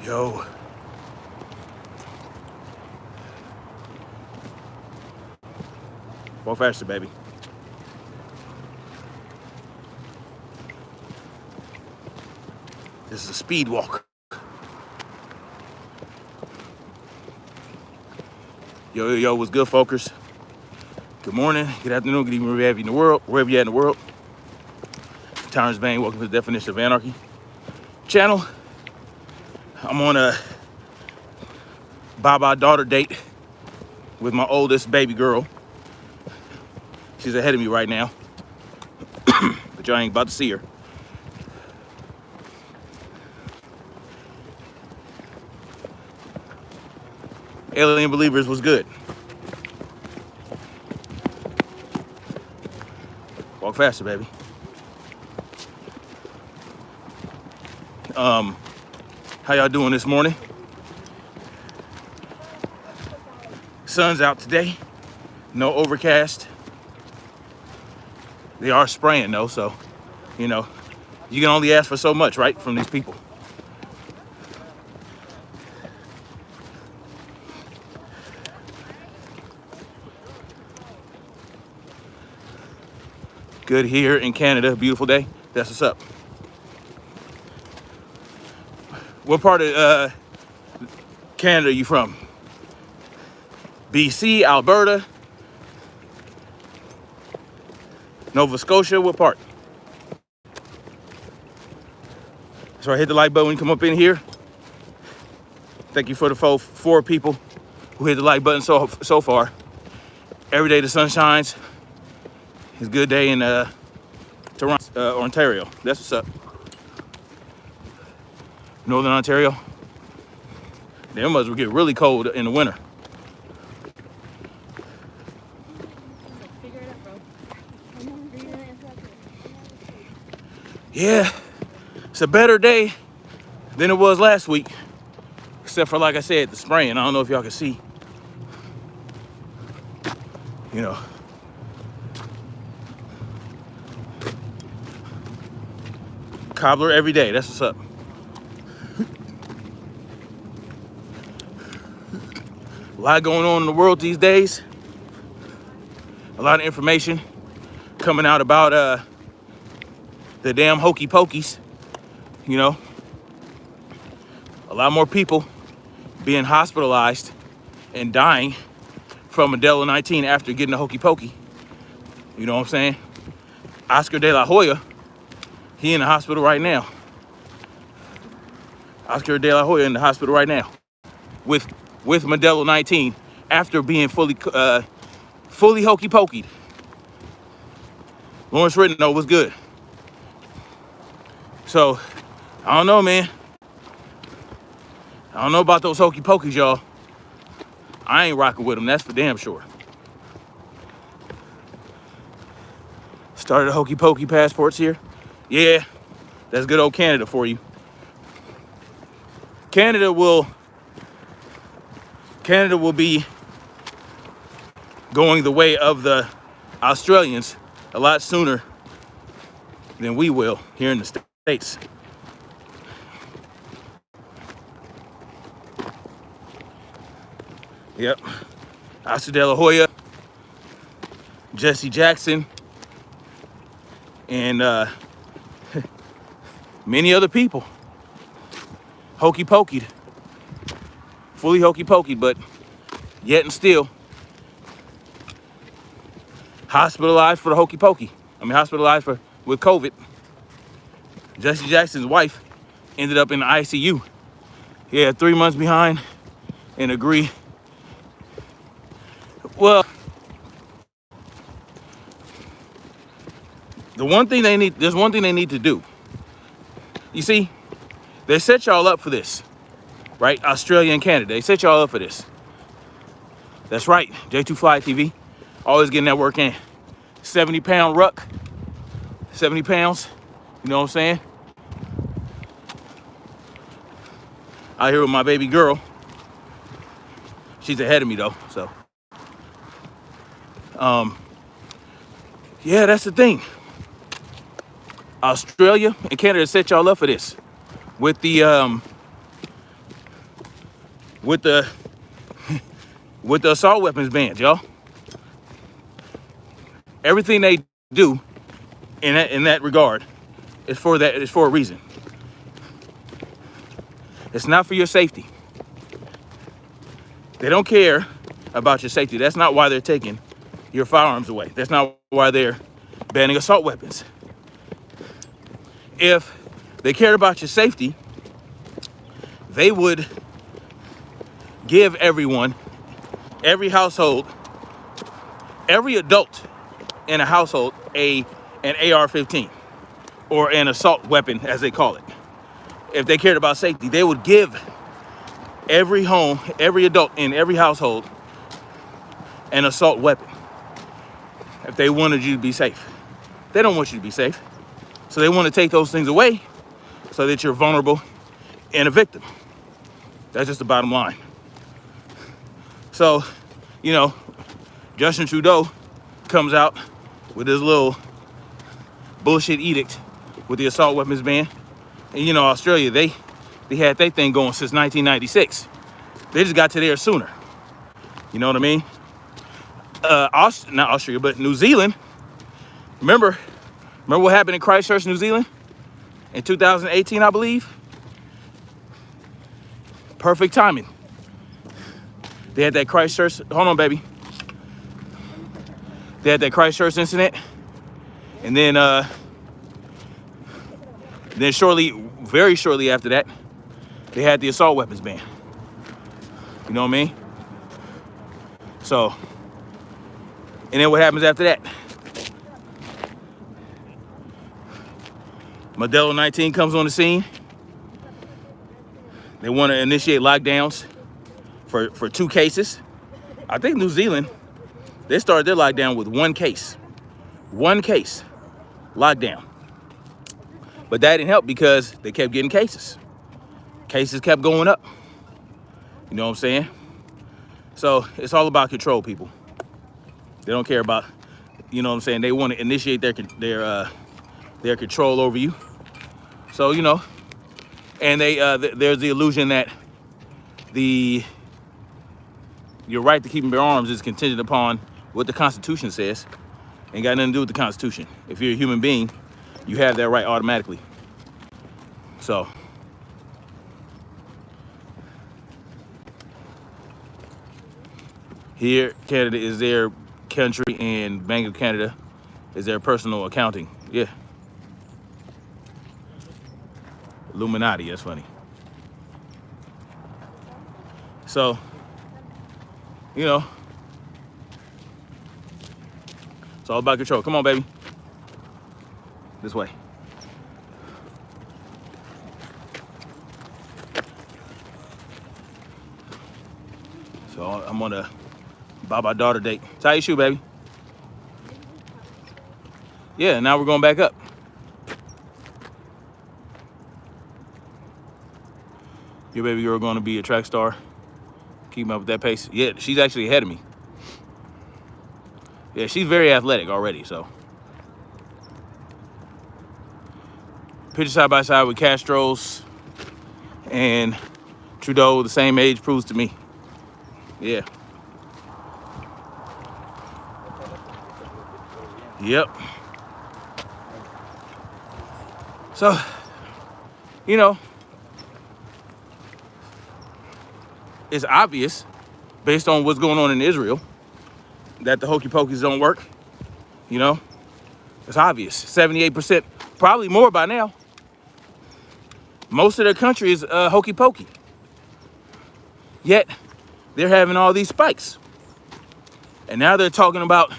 Yo. Walk faster, baby. This is a speed walk. Yo, what's good, folkers? Good morning, good afternoon, good evening, wherever you're at in the world. Terrence Bain, welcome to the Definition of Anarchy channel. I'm on a bye-bye daughter date with my oldest baby girl. She's ahead of me right now, but y'all ain't about to see her. Alien Believers was good. Walk faster, baby. How y'all doing this morning? Sun's out today. No overcast. They are spraying though, so, you know, you can only ask for so much, right, from these people. Good here in Canada, beautiful day. That's what's up. What part of Canada are you from? BC, Alberta, Nova Scotia, what part? So I hit the like button when you come up in here. Thank you for the four people who hit the like button so far. Every day the sun shines. It's a good day in Toronto, Ontario. That's what's up. Northern Ontario. They must get really cold in the winter. Yeah, it's a better day than it was last week. Except for, like I said, the spraying. I don't know if y'all can see. You know. Cobbler every day, that's what's up. A lot going on in the world these days. A lot of information coming out about the damn hokey pokeys, you know. A lot more people being hospitalized and dying from Modelo 19 after getting a hokey pokey. You know what I'm saying? Oscar de la Hoya, he in the hospital right now. Oscar de la Hoya in the hospital right now with Modelo 19 after being fully hokey pokeyed. Lawrence Rittenell was good. So, I don't know, man. I don't know about those hokey pokeys, y'all. I ain't rocking with them, that's for damn sure. Started hokey pokey passports here. Yeah, that's good old Canada for you. Canada will be going the way of the Australians a lot sooner than we will here in the States. Yep. Oscar de la Hoya, Jesse Jackson, and many other people. Hokey pokeyed. Fully hokey pokeyed, but yet and still hospitalized for the hokey pokey. Hospitalized with COVID. Jesse Jackson's wife ended up in the ICU. He had 3 months behind and agree. Well, there's one thing they need to do. You see, they set y'all up for this, right? Australia and Canada, they set y'all up for this. That's right, J2 Fly TV, always getting that work in. 70-pound ruck, 70 pounds, you know what I'm saying? Out here with my baby girl. She's ahead of me though, so. Yeah, that's the thing. Australia and Canada set y'all up for this with the with the assault weapons bans, y'all. Everything they do in that regard is for a reason. It's not for your safety. They don't care about your safety. That's not why they're taking your firearms away. That's not why they're banning assault weapons. If they cared about your safety, they would give everyone, every household, every adult in a household an AR-15 or an assault weapon, as they call it. If they cared about safety, they would give every home, every adult in every household an assault weapon if they wanted you to be safe. They don't want you to be safe. So they want to take those things away so that you're vulnerable and a victim. That's just the bottom line. So, you know, Justin Trudeau comes out with his little bullshit edict with the assault weapons ban. And you know, Australia, they had their thing going since 1996. They just got to there sooner. You know what I mean? Not Australia, but New Zealand. Remember what happened in Christchurch, New Zealand? In 2018, I believe? Perfect timing. They had that Christchurch, hold on, baby. They had that Christchurch incident. And then very shortly after that, they had the assault weapons ban. You know what I mean? So, and then what happens after that? Modelo 19 comes on the scene. They want to initiate lockdowns for 2 cases. I think New Zealand, they started their lockdown with 1 case. 1 case lockdown. But that didn't help because they kept getting cases. Cases kept going up. You know what I'm saying? So it's all about control, people. They don't care about, you know what I'm saying? They want to initiate their control over you. So, you know, and there's the illusion that your right to keep and bear arms is contingent upon what the Constitution says. Ain't got nothing to do with the Constitution. If you're a human being, you have that right automatically. So, here, Canada is their country, and Bank of Canada is their personal accounting. Yeah. Illuminati, that's funny. So, you know, it's all about control. Come on, baby. This way. So I'm on a Baba daughter date. Tie your shoe, baby. Yeah, now we're going back up. Your baby girl going to be a track star. Keep up with that pace. Yeah, she's actually ahead of me. Yeah, she's very athletic already, so. Picture side by side with Castro's and Trudeau, the same age, proves to me. Yeah. Yep. So, you know, it's obvious, based on what's going on in Israel, that the hokey pokeys don't work. You know, it's obvious. 78%, probably more by now. Most of their country is hokey pokey. Yet, they're having all these spikes. And now they're talking about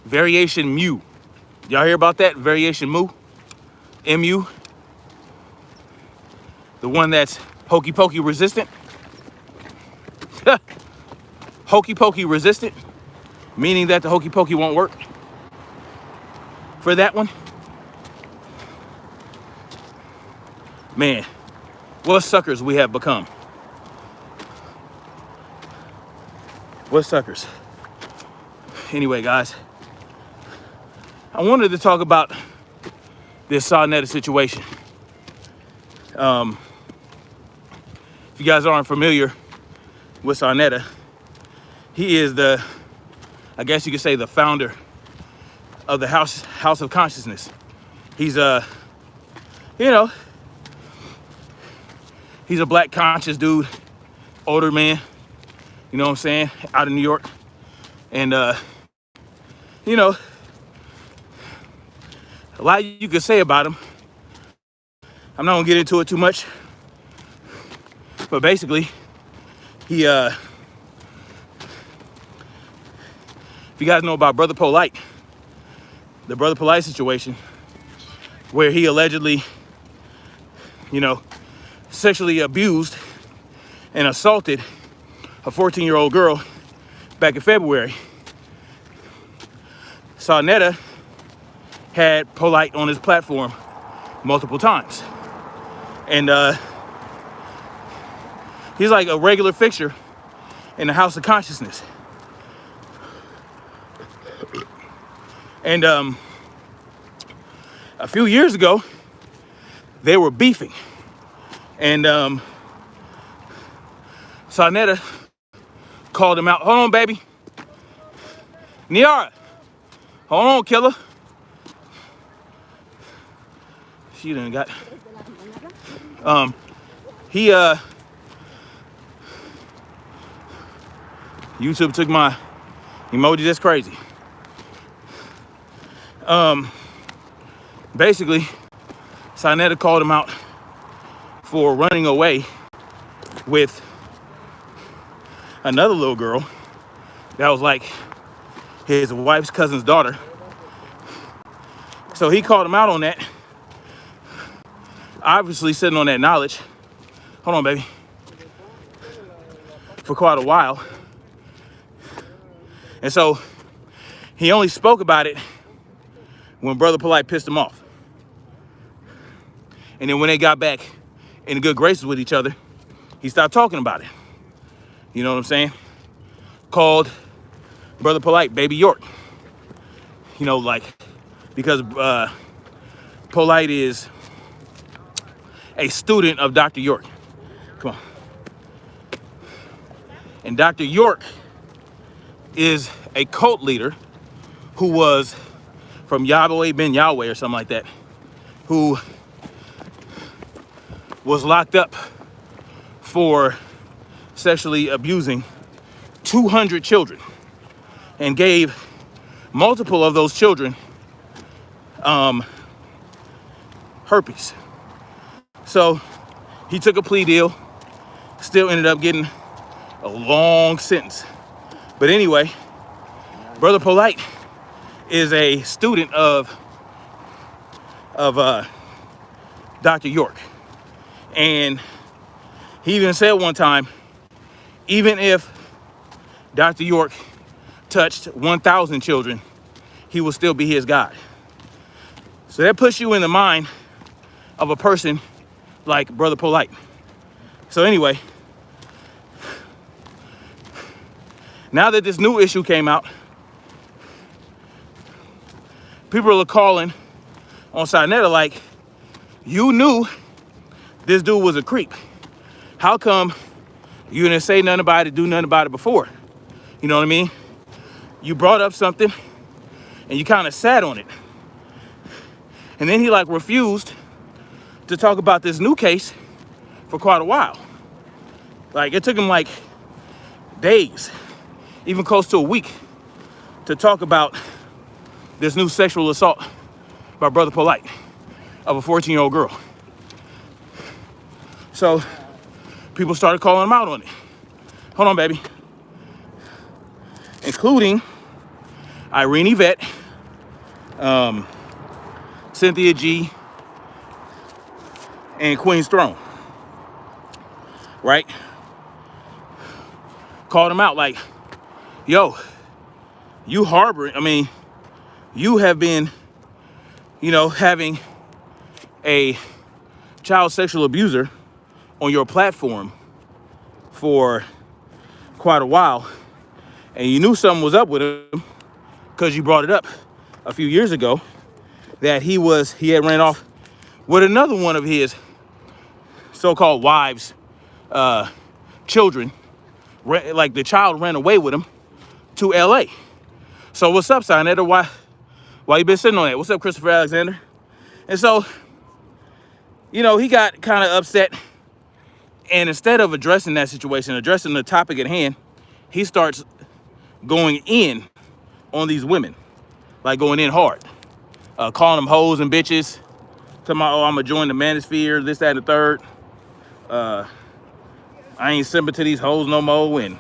variation mu. Y'all hear about that? Variation mu? MU? The one that's hokey pokey resistant? Hokey pokey resistant, meaning that the hokey pokey won't work for that one. Man, what suckers we have become. What suckers. Anyway, guys, I wanted to talk about this Saneter situation. If you guys aren't familiar, with Saneter. He is I guess you could say, the founder of the House of Consciousness. He's you know, he's a black conscious dude, older man, you know what I'm saying, out of New York. And you know, a lot you could say about him. I'm not gonna get into it too much, but basically, he if you guys know about Brother Polite, the Brother Polite situation, where he allegedly, you know, sexually abused and assaulted a 14-year-old girl back in February. Saneter had Polite on his platform multiple times. And he's like a regular fixture in the House of Consciousness. And a few years ago, they were beefing. And Saneter called him out. Hold on, baby. Niara, hold on, killer. She done got. He YouTube took my emoji. That's crazy. Basically, Saneter called him out for running away with another little girl that was like his wife's cousin's daughter. So he called him out on that, obviously sitting on that knowledge. Hold on, baby. For quite a while. And so he only spoke about it when Brother Polite pissed him off. And then when they got back in good graces with each other, he stopped talking about it. You know what I'm saying? Called Brother Polite Baby York. You know, like, because Polite is a student of Dr. York. Come on. And Dr. York is a cult leader who was from Yahweh Ben Yahweh or something like that, who was locked up for sexually abusing 200 children and gave multiple of those children herpes. So he took a plea deal, still ended up getting a long sentence. But anyway, Brother Polite is a student of Dr. York. And he even said one time, even if Dr. York touched 1,000 children, he will still be his God. So that puts you in the mind of a person like Brother Polite. So anyway, now that this new issue came out, people are calling on Saneter like, you knew this dude was a creep. How come you didn't say nothing about it, do nothing about it before? You know what I mean? You brought up something and you kind of sat on it. And then he like refused to talk about this new case for quite a while. Like it took him like days, even close to a week, to talk about this new sexual assault by Brother Polite of a 14-year-old girl. So people started calling him out on it. Hold on, baby. Including Irene Yvette, Cynthia G, and Queen's Throne. Right? Called him out like, yo, you have been, having a child sexual abuser on your platform for quite a while, and you knew something was up with him because you brought it up a few years ago that he had ran off with another one of his so-called wives' children like the child ran away with him to LA. So what's up, Saneter? Why you been sitting on that? What's up, Christopher Alexander? And so, you know, he got kind of upset. And instead of addressing that situation, addressing the topic at hand, he starts going in on these women, like going in hard, calling them hoes and bitches, talking about, oh, I'm gonna join the manosphere, this, that, and the third. I ain't simping to these hoes no more. And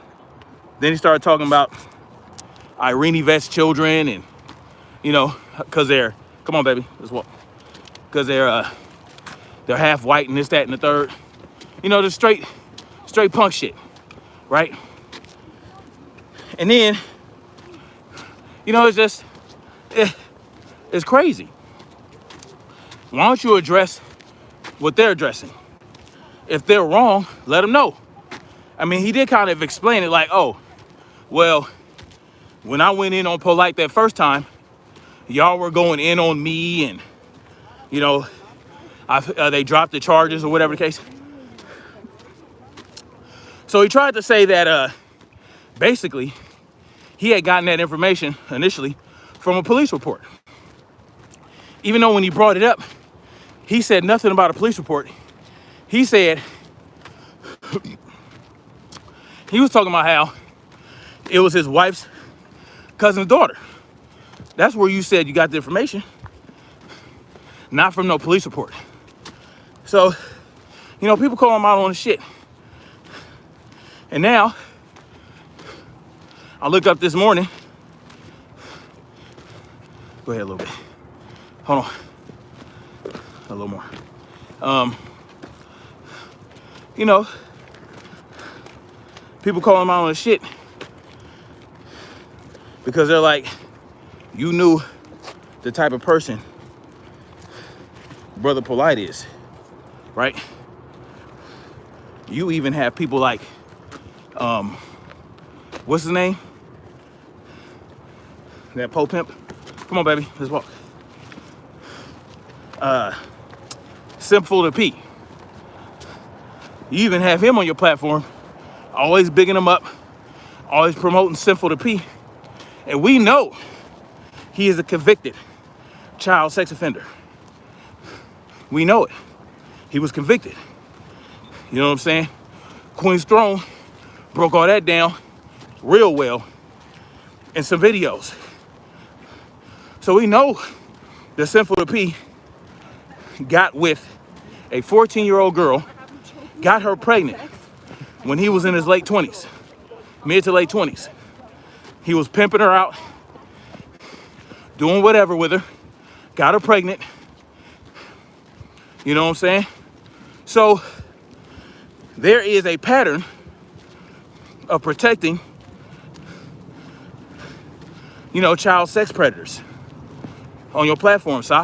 then he started talking about Irene Yvette's children, and you know, because they're, come on, baby, let's walk, because they're half white and this, that, and the third. You know, just straight punk shit, right? And then, you know, it's just, it's crazy. Why don't you address what they're addressing? If they're wrong, let them know. I mean, he did kind of explain it like, oh, well, when I went in on Polite that first time, y'all were going in on me, and, you know, they dropped the charges or whatever the case. So he tried to say that basically he had gotten that information initially from a police report. Even though when he brought it up, he said nothing about a police report. He said, he was talking about how it was his wife's cousin's daughter. That's where you said you got the information, not from no police report. So, you know, people call him out on the shit. And now, I looked up this morning. Go ahead a little bit. Hold on. A little more. You know, people call him out on the shit because they're like, you knew the type of person Brother Polite is, right? You even have people like, what's his name? That Pope Pimp. Come on, baby, let's walk. Simple to P. You even have him on your platform, always bigging him up, always promoting Sinful to P. And we know he is a convicted child sex offender. We know it. He was convicted. You know what I'm saying? Queen's Throne broke all that down real well in some videos. So we know that Sinful to P got with a 14-year-old girl, got her pregnant when he was in his late 20s, mid to late 20s. He was pimping her out, doing whatever with her, got her pregnant. You know what I'm saying? So there is a pattern of protecting, you know, child sex predators on your platform, Si.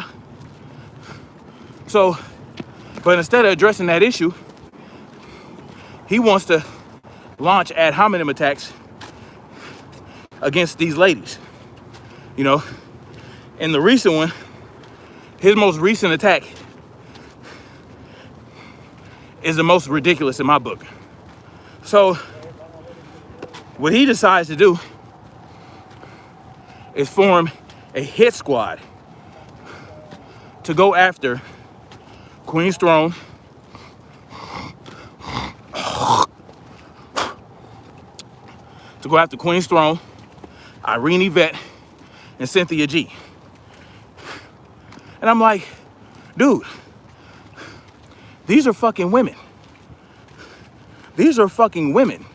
So, but instead of addressing that issue, he wants to launch ad hominem attacks against these ladies. You know, and the recent one, his most recent attack is the most ridiculous in my book. So what he decides to do is form a hit squad to go after Queen's Throne, Irene Yvette, and Cynthia G. And I'm like, dude, these are fucking women. These are fucking women,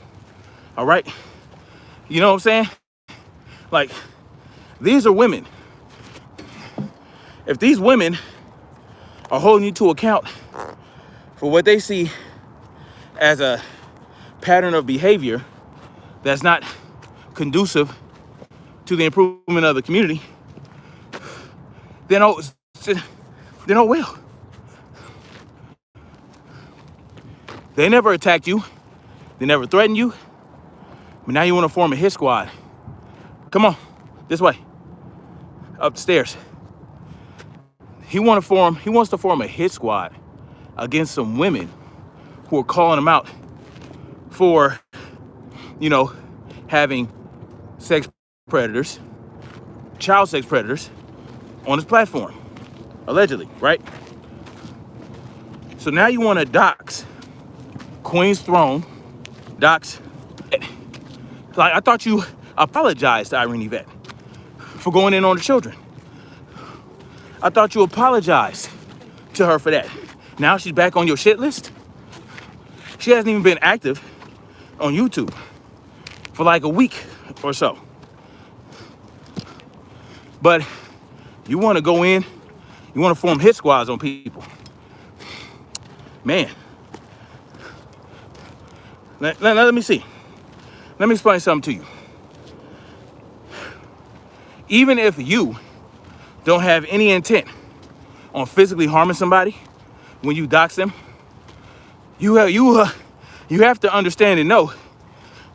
all right? You know what I'm saying? Like, these are women. If these women are holding you to account for what they see as a pattern of behavior that's not conducive to the improvement of the community, then oh well. They never attacked you. They never threatened you. But now you want to form a hit squad. Come on, this way. Up the stairs. He wants to form a hit squad against some women who are calling him out for you know, having sex predators, child sex predators on his platform, allegedly, right? So now you want to dox Queen's Throne, dox. Like, I thought you apologized to Irene Yvette for going in on the children. I thought you apologized to her for that. Now she's back on your shit list. She hasn't even been active on YouTube for like a week or so. But you want to go in, you want to form hit squads on people. Man. Let me see. Let me explain something to you. Even if you don't have any intent on physically harming somebody when you dox them, you have to understand and know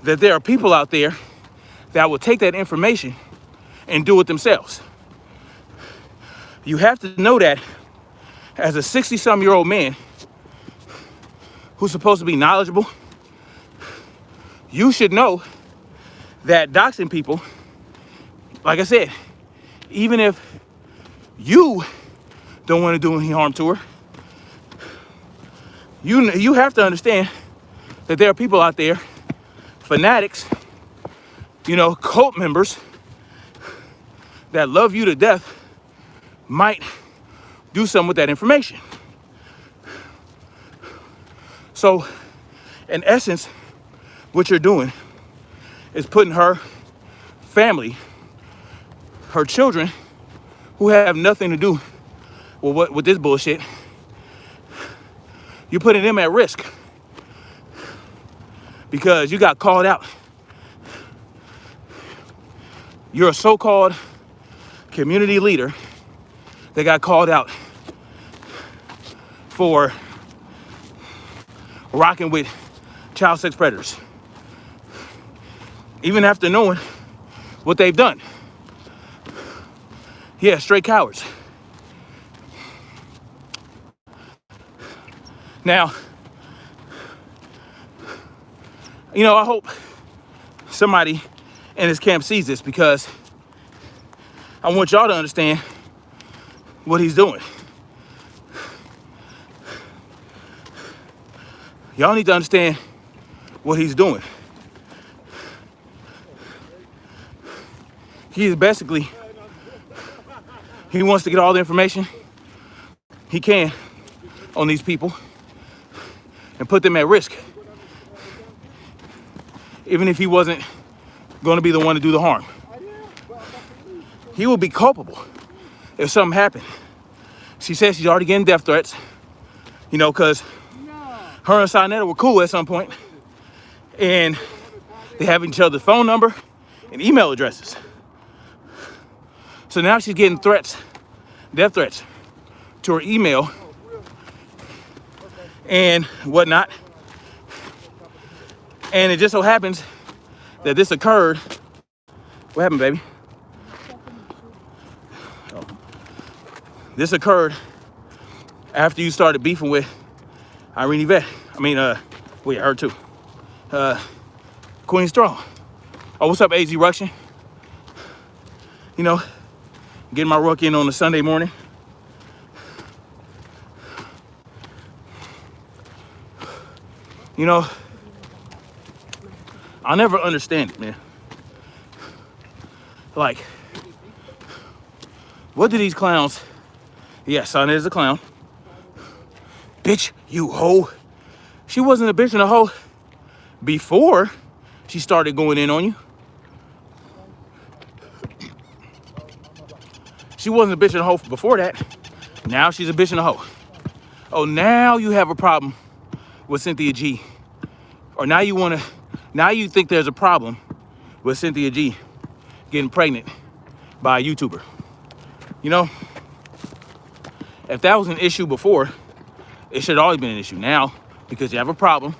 that there are people out there that will take that information and do it themselves. You have to know that as a 60-some-year-old man who's supposed to be knowledgeable, you should know that doxing people, like I said, even if you don't want to do any harm to her, you have to understand that there are people out there, fanatics, you know, cult members that love you to death, might do something with that information. So, in essence, what you're doing is putting her family, her children, who have nothing to do with this bullshit, you're putting them at risk because you got called out. You're a so-called community leader that got called out for rocking with child sex predators, even after knowing what they've done. Yeah, straight cowards. Now, you know, I hope somebody in this camp sees this, because I want y'all to understand what he's doing. Y'all need to understand what he's doing. He wants to get all the information he can on these people and put them at risk, even if he wasn't going to be the one to do the harm. He will be culpable if something happened. She says she's already getting death threats, you know, because her and Saneter were cool at some point, and they have each other's phone number and email addresses. So now she's getting threats, death threats, to her email and whatnot. And it just so happens that this occurred. What happened, baby? Oh. This occurred after you started beefing with Irene Yvette. Her too. Queen's Throne. Oh, what's up, AZ Ruction? You know, getting my ruck in on a Sunday morning. You know, I'll never understand it, man. Like, what do these clowns... Yes, Saneter is a clown. Bitch, you hoe. She wasn't a bitch and a hoe before she started going in on you. She wasn't a bitch and a hoe before that. Now she's a bitch and a hoe. Oh, now you have a problem with Cynthia G. Or now you think there's a problem with Cynthia G getting pregnant by a YouTuber. You know, if that was an issue before, it should have always been an issue. Now, because you have a problem,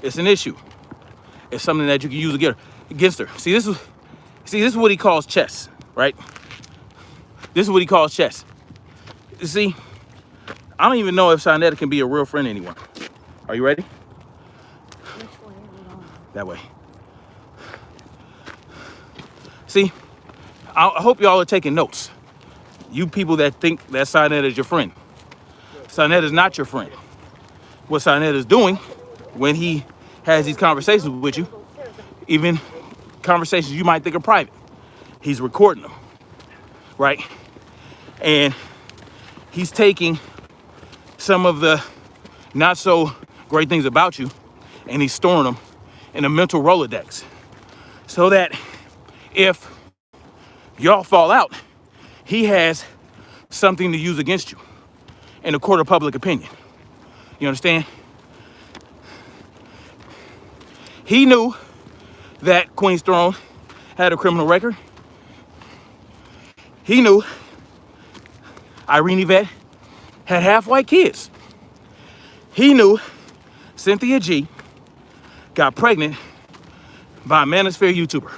it's an issue. It's something that you can use against her. See, this is what he calls chess, right? This is what he calls chess. You see, I don't even know if Saneter can be a real friend to anyone. Are you ready? That way. See, I hope y'all are taking notes. You people that think that Saneter is your friend. Saneter is not your friend. What Saneter is doing when he has these conversations with you, even conversations you might think are private, he's recording them, right? And he's taking some of the not so great things about you and he's storing them in a mental Rolodex so that if y'all fall out, he has something to use against you in a court of public opinion. You understand? He knew that Queen's Throne had a criminal record. He knew Irene Yvette had half-white kids. He knew Cynthia G got pregnant by a manosphere YouTuber.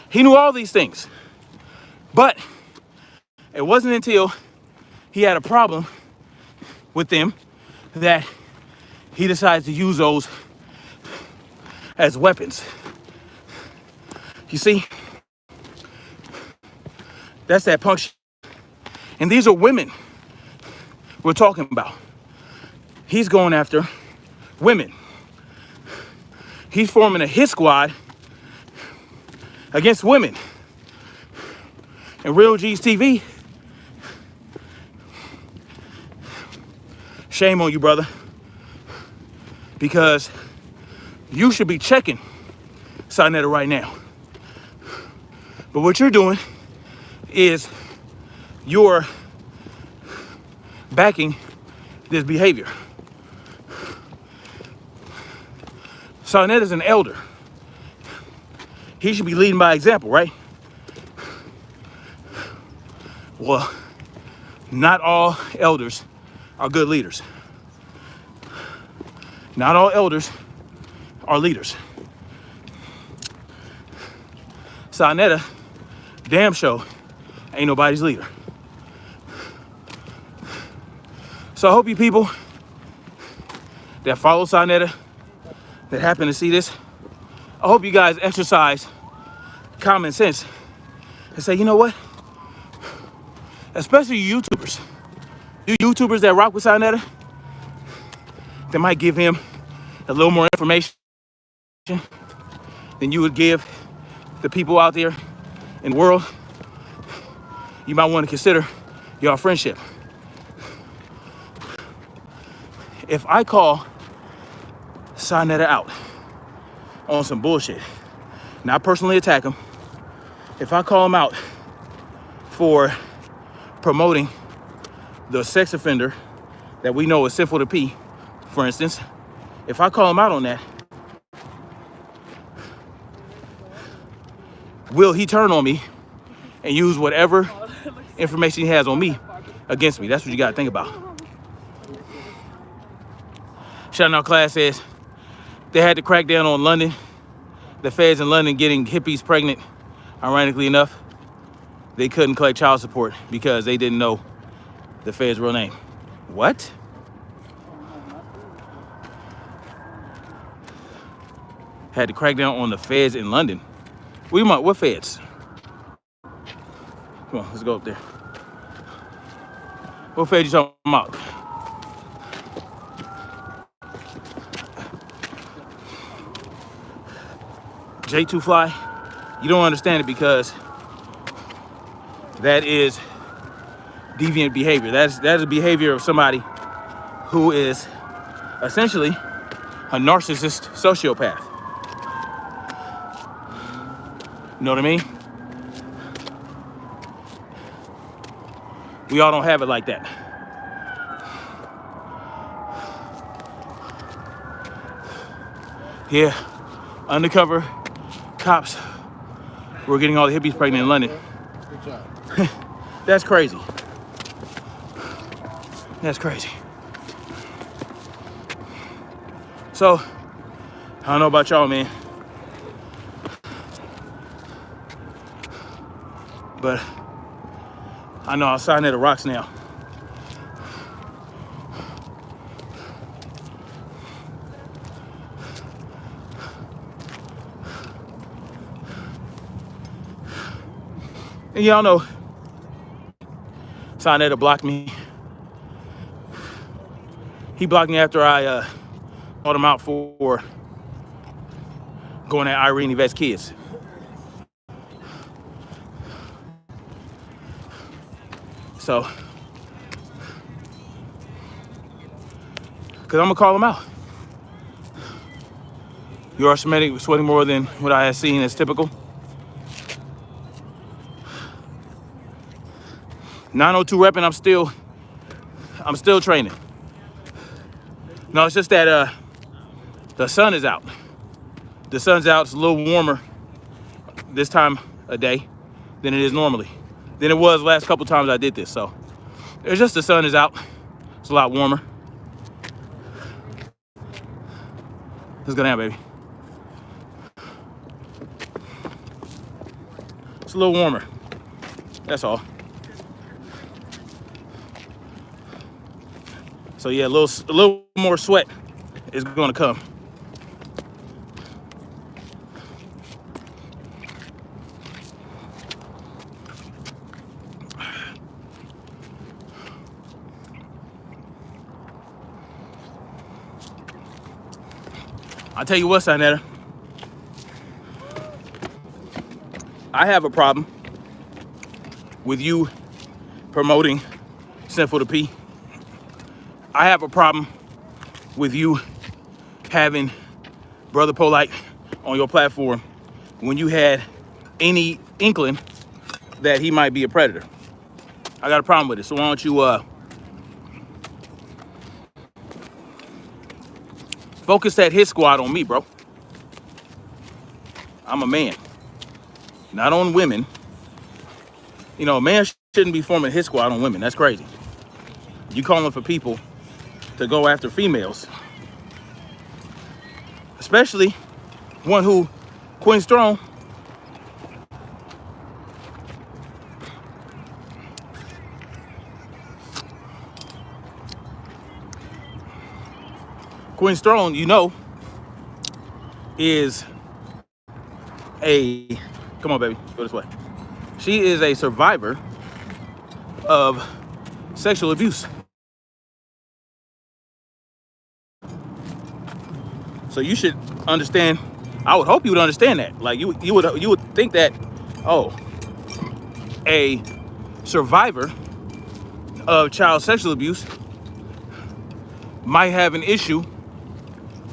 He knew all these things. But it wasn't until he had a problem with them that he decided to use those as weapons. You see, that's that punk shit. And these are women we're talking about. He's going after women. He's forming a hit squad against women. And Real G's TV, shame on you, brother. Because you should be checking Saneter right now. But what you're doing is you're backing this behavior. Saneter's an elder. He should be leading by example, right? Well, not all elders are good leaders. Not all elders are leaders. Saneter, damn sure, ain't nobody's leader. So I hope you people that follow Saneter, that happen to see this, I hope you guys exercise common sense and say, you know what? Especially you YouTubers. You YouTubers that rock with Saneter, that might give him a little more information than you would give the people out there in the world. You might want to consider your friendship. If I call Saneter out on some bullshit, not personally attack him, if I call him out for promoting the sex offender that we know is sinful to pee, for instance, if I call him out on that, will he turn on me and use whatever information he has on me against me? That's what you gotta think about. Shout out class says they had to crack down on London, the feds in London getting hippies pregnant. Ironically enough, they couldn't collect child support because they didn't know the feds' real name. What? Had to crack down on the feds in London. What feds? Come on, let's go up there. What feds you talking about? J2 Fly, you don't understand it because that is deviant behavior. That is a behavior of somebody who is essentially a narcissist sociopath. You know what I mean? We all don't have it like that. Yeah, undercover cops were getting all the hippies pregnant in London. Good job. That's crazy. That's crazy. So, I don't know about y'all, man, but I know outside Saneter rocks now. And y'all know Saneter blocked me. He blocked me after I called him out for going at Irene Yvette's kids. So, because I'm going to call him out. You are sweating more than what I had seen as typical. 902 repping, I'm still training. No, it's just that the sun is out. The sun's out, it's a little warmer this time of day than it is normally. Than it was last couple times I did this. So it's just the sun is out. It's a lot warmer. Let's go down, baby. It's a little warmer. That's all. So yeah, a little more sweat is gonna come. I'll tell you what, Saneter. I have a problem with you promoting Sinful to P. I have a problem with you having Brother Polite on your platform when you had any inkling that he might be a predator. I got a problem with it. So why don't you focus that hit squad on me, bro. I'm a man, not on women. You know, a man shouldn't be forming a hit squad on women. That's crazy. You calling for people to go after females, especially one who, Queen Strong, you know, is a, come on, baby, go this way. She is a survivor of sexual abuse. So you should understand. I would hope you would understand that. Like you would think that, oh, a survivor of child sexual abuse might have an issue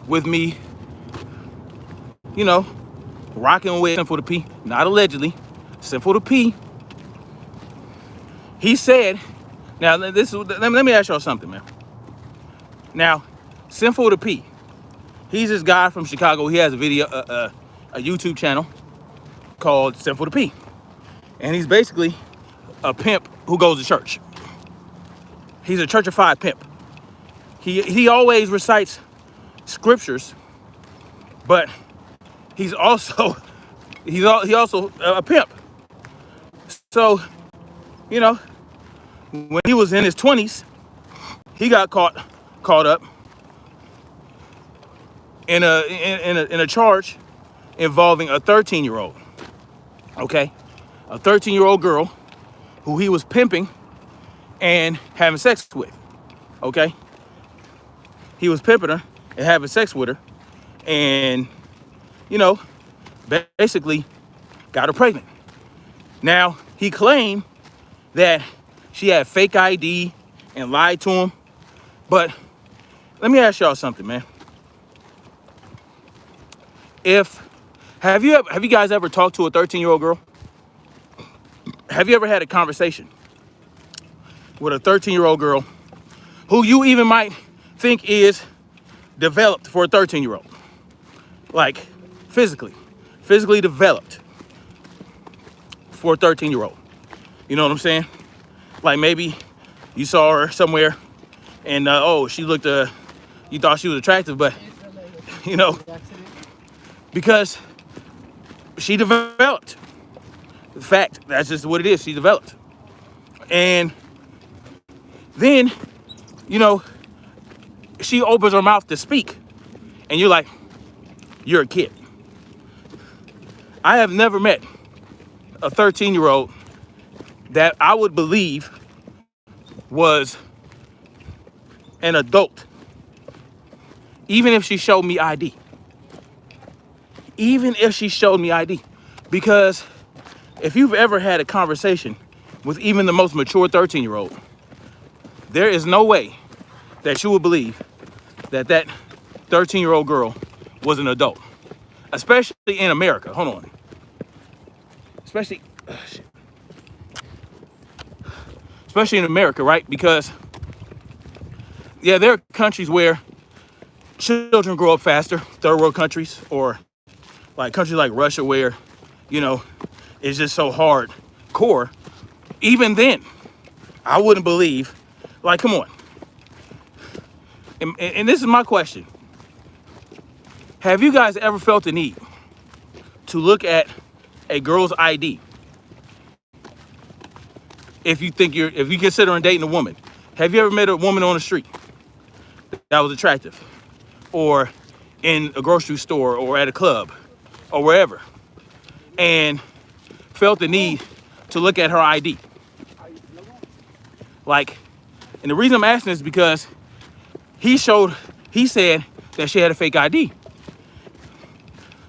with me, you know, rocking with Sinful to P. Not allegedly, Sinful to P. He said, now let me ask y'all something, man. Now, Sinful to P. He's this guy from Chicago. He has a video, a YouTube channel called Sinful to P. And he's basically a pimp who goes to church. He's a churchified pimp. He always recites scriptures, but he's also a pimp. So, you know, when he was in his 20s, he got caught up in a charge involving a 13-year-old. Okay, a 13-year-old girl who he was pimping and having sex with. Okay, he was pimping her and having sex with her, and you know, basically got her pregnant. Now he claimed that she had fake ID and lied to him, but let me ask y'all something, man. Have you guys ever talked to a 13-year-old girl? Have you ever had a conversation with a 13-year-old girl who you even might think is developed for a 13-year-old? Like physically developed for a 13-year-old. You know what I'm saying? Like maybe you saw her somewhere and oh, she looked you thought she was attractive, but you know, because she developed. In fact, that's just what it is. She developed. And then, you know, she opens her mouth to speak. And you're like, you're a kid. I have never met a 13-year-old that I would believe was an adult, even if she showed me ID. Even if she showed me ID. Because if you've ever had a conversation with even the most mature 13-year-old, there is no way that you would believe that that 13-year-old girl was an adult, especially in America. Hold on. Especially in America, right? Because, yeah, there are countries where children grow up faster, third world countries, or like countries like Russia where, you know, it's just so hardcore. Even then, I wouldn't believe, like, come on. And this is my question. Have you guys ever felt the need to look at a girl's ID if you consider dating a woman? Have you ever met a woman on the street that was attractive, or in a grocery store, or at a club, or wherever, and felt the need to look at her ID? Like, and the reason I'm asking is because he said that she had a fake ID.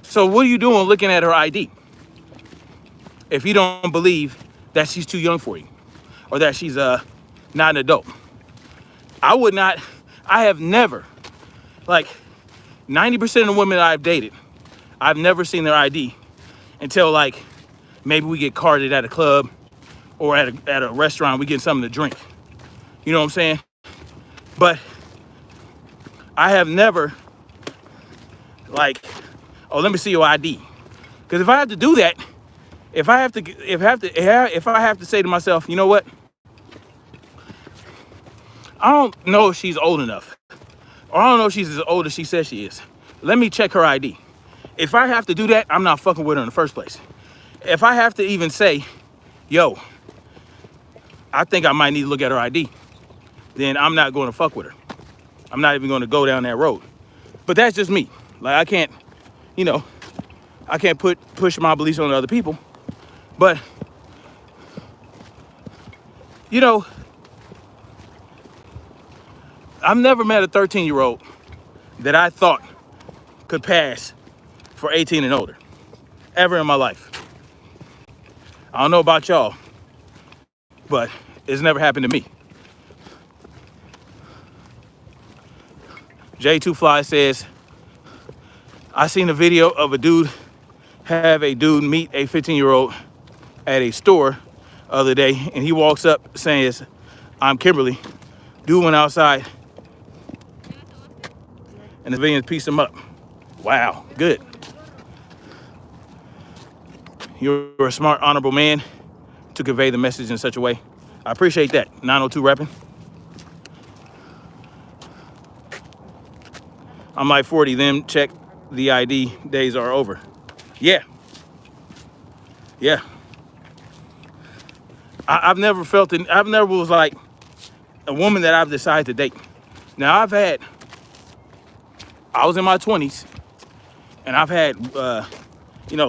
So what are you doing looking at her ID if you don't believe that she's too young for you, or that she's not an adult? I have never, like 90% of the women I've dated, I've never seen their ID until like maybe we get carded at a club or at a restaurant, we get something to drink. You know what I'm saying? But I have never like, oh, let me see your ID. Because if I have to do that, if I have to say to myself, you know what? I don't know if she's old enough, or I don't know if she's as old as she says she is. Let me check her ID. If I have to do that, I'm not fucking with her in the first place. If I have to even say, yo, I think I might need to look at her ID, then I'm not going to fuck with her. I'm not even going to go down that road. But that's just me. Like, I can't, you know, I can't push my beliefs on other people. But, you know, I've never met a 13-year-old that I thought could pass for 18 and older, ever in my life. I don't know about y'all, but it's never happened to me. J2Fly says, I seen a video of a dude have a dude meet a 15-year-old at a store the other day, and he walks up saying, I'm Kimberly. Dude went outside, and the civilians pieced him up. Wow, good. You're a smart, honorable man to convey the message in such a way. I appreciate that. 902 repping. I'm like 40, then check the ID days are over. Yeah. Yeah. I've never was like a woman that I've decided to date. Now I was in my 20s, and I've had,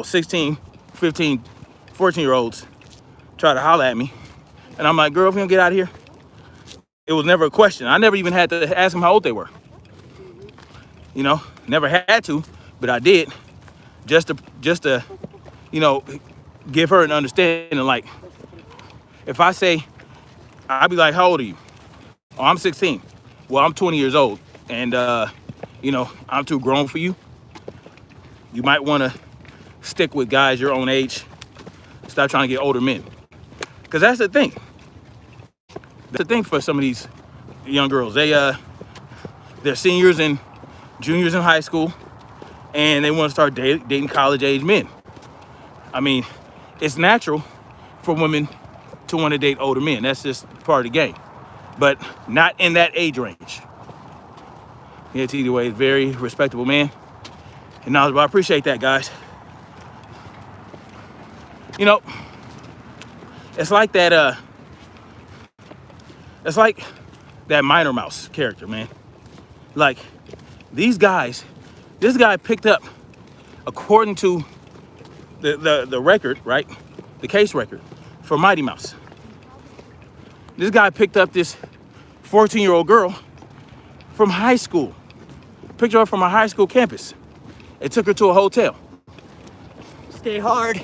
16, 15, 14-year-olds try to holler at me. And I'm like, girl, if you don't get out of here. It was never a question. I never even had to ask them how old they were. You know, never had to, but I did, just to, you know, give her an understanding. Like, if I say, I'd be like, how old are you? Oh, I'm 16. Well, I'm 20 years old, and you know, I'm too grown for you. You might want to stick with guys your own age. Stop trying to get older men, because that's the thing. That's the thing for some of these young girls. They're seniors and juniors in high school, and they want to start dating college-age men. I mean, it's natural for women to want to date older men. That's just part of the game, but not in that age range. Yeah, either way, very respectable man and knowledgeable. I appreciate that, guys. You know, it's like that. It's like that Minor Mouse character, man. Like, these guys, this guy picked up, according to the record, right? The case record for Mighty Mouse. This guy picked up this 14-year-old girl from high school. Picked her up from a high school campus and took her to a hotel. Stay hard.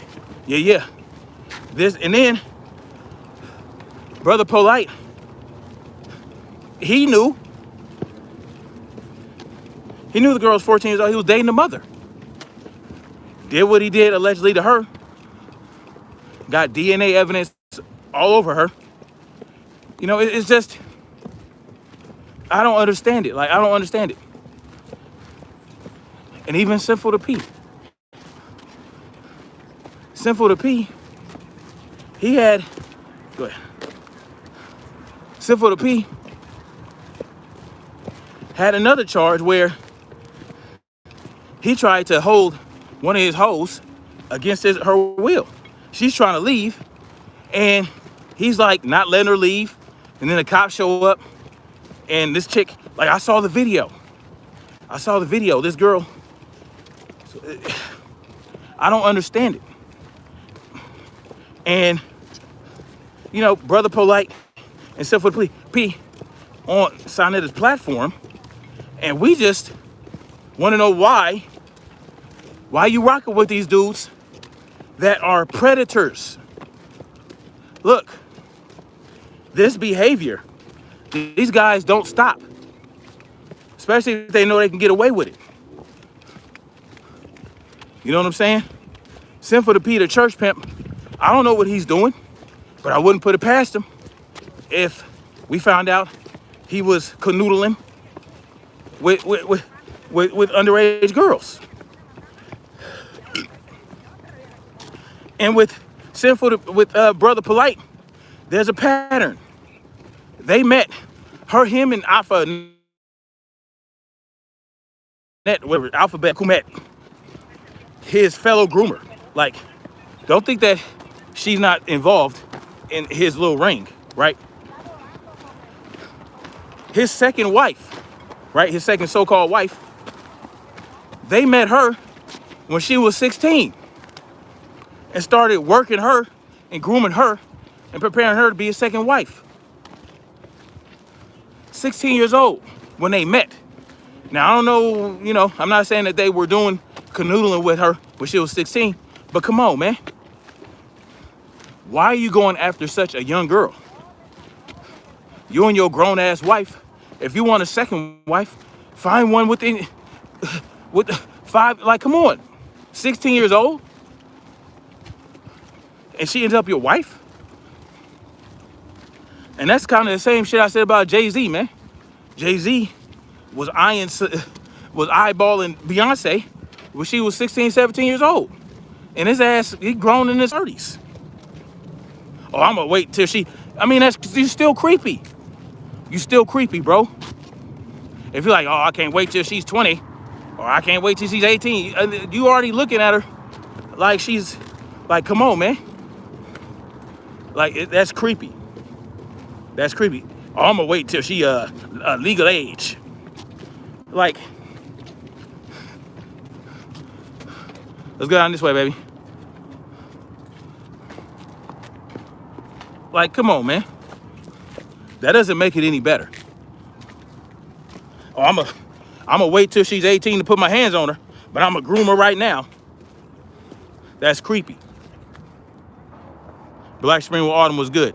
Yeah. And then Brother Polite, he knew the girl was 14 years old. He was dating the mother. Did what he did allegedly to her. Got DNA evidence all over her. You know, it's just, I don't understand it. Like, I don't understand it. And even Sinful to P. Sinful to P, he had, go ahead. Sinful to P had another charge where he tried to hold one of his hoes against her will. She's trying to leave, and he's like not letting her leave. And then the cops show up, and this chick, like, I saw the video. This girl, I don't understand it. And, you know, Brother Polite and Sinful P on Saneter's platform, and we just want to know why you rocking with these dudes that are predators. Look, this behavior, these guys don't stop, especially if they know they can get away with it. You know what I'm saying? Sinful to P, the church pimp, I don't know what he's doing, but I wouldn't put it past him if we found out he was canoodling with underage girls. And with Brother Polite, there's a pattern. They met, him and Alphabet, who met his fellow groomer. Like, don't think that she's not involved in his little ring, right? His second wife, right? His second so-called wife, they met her when she was 16 and started working her and grooming her and preparing her to be his second wife. 16 years old when they met. Now, I don't know, you know, I'm not saying that they were doing canoodling with her when she was 16, but come on, man. Why are you going after such a young girl? You and your grown-ass wife, if you want a second wife, find one with 5, like, come on. 16 years old? And she ends up your wife? And that's kind of the same shit I said about Jay-Z, man. Jay-Z was eyeballing Beyonce when she was 16, 17 years old. And his ass, he grown in his 30s. Oh, I'm gonna wait till you're still creepy. You still creepy, bro. If you're like, oh, I can't wait till she's 20, or I can't wait till she's 18, you already looking at her like she's, like, come on, man. Like, that's creepy. That's creepy. Oh, I'm gonna wait till she legal age. Like, let's go down this way, baby. Like, come on, man. That doesn't make it any better. Oh, I'm gonna wait till she's 18 to put my hands on her, but I'm a groomer right now. That's creepy. Black Spring with Autumn was good.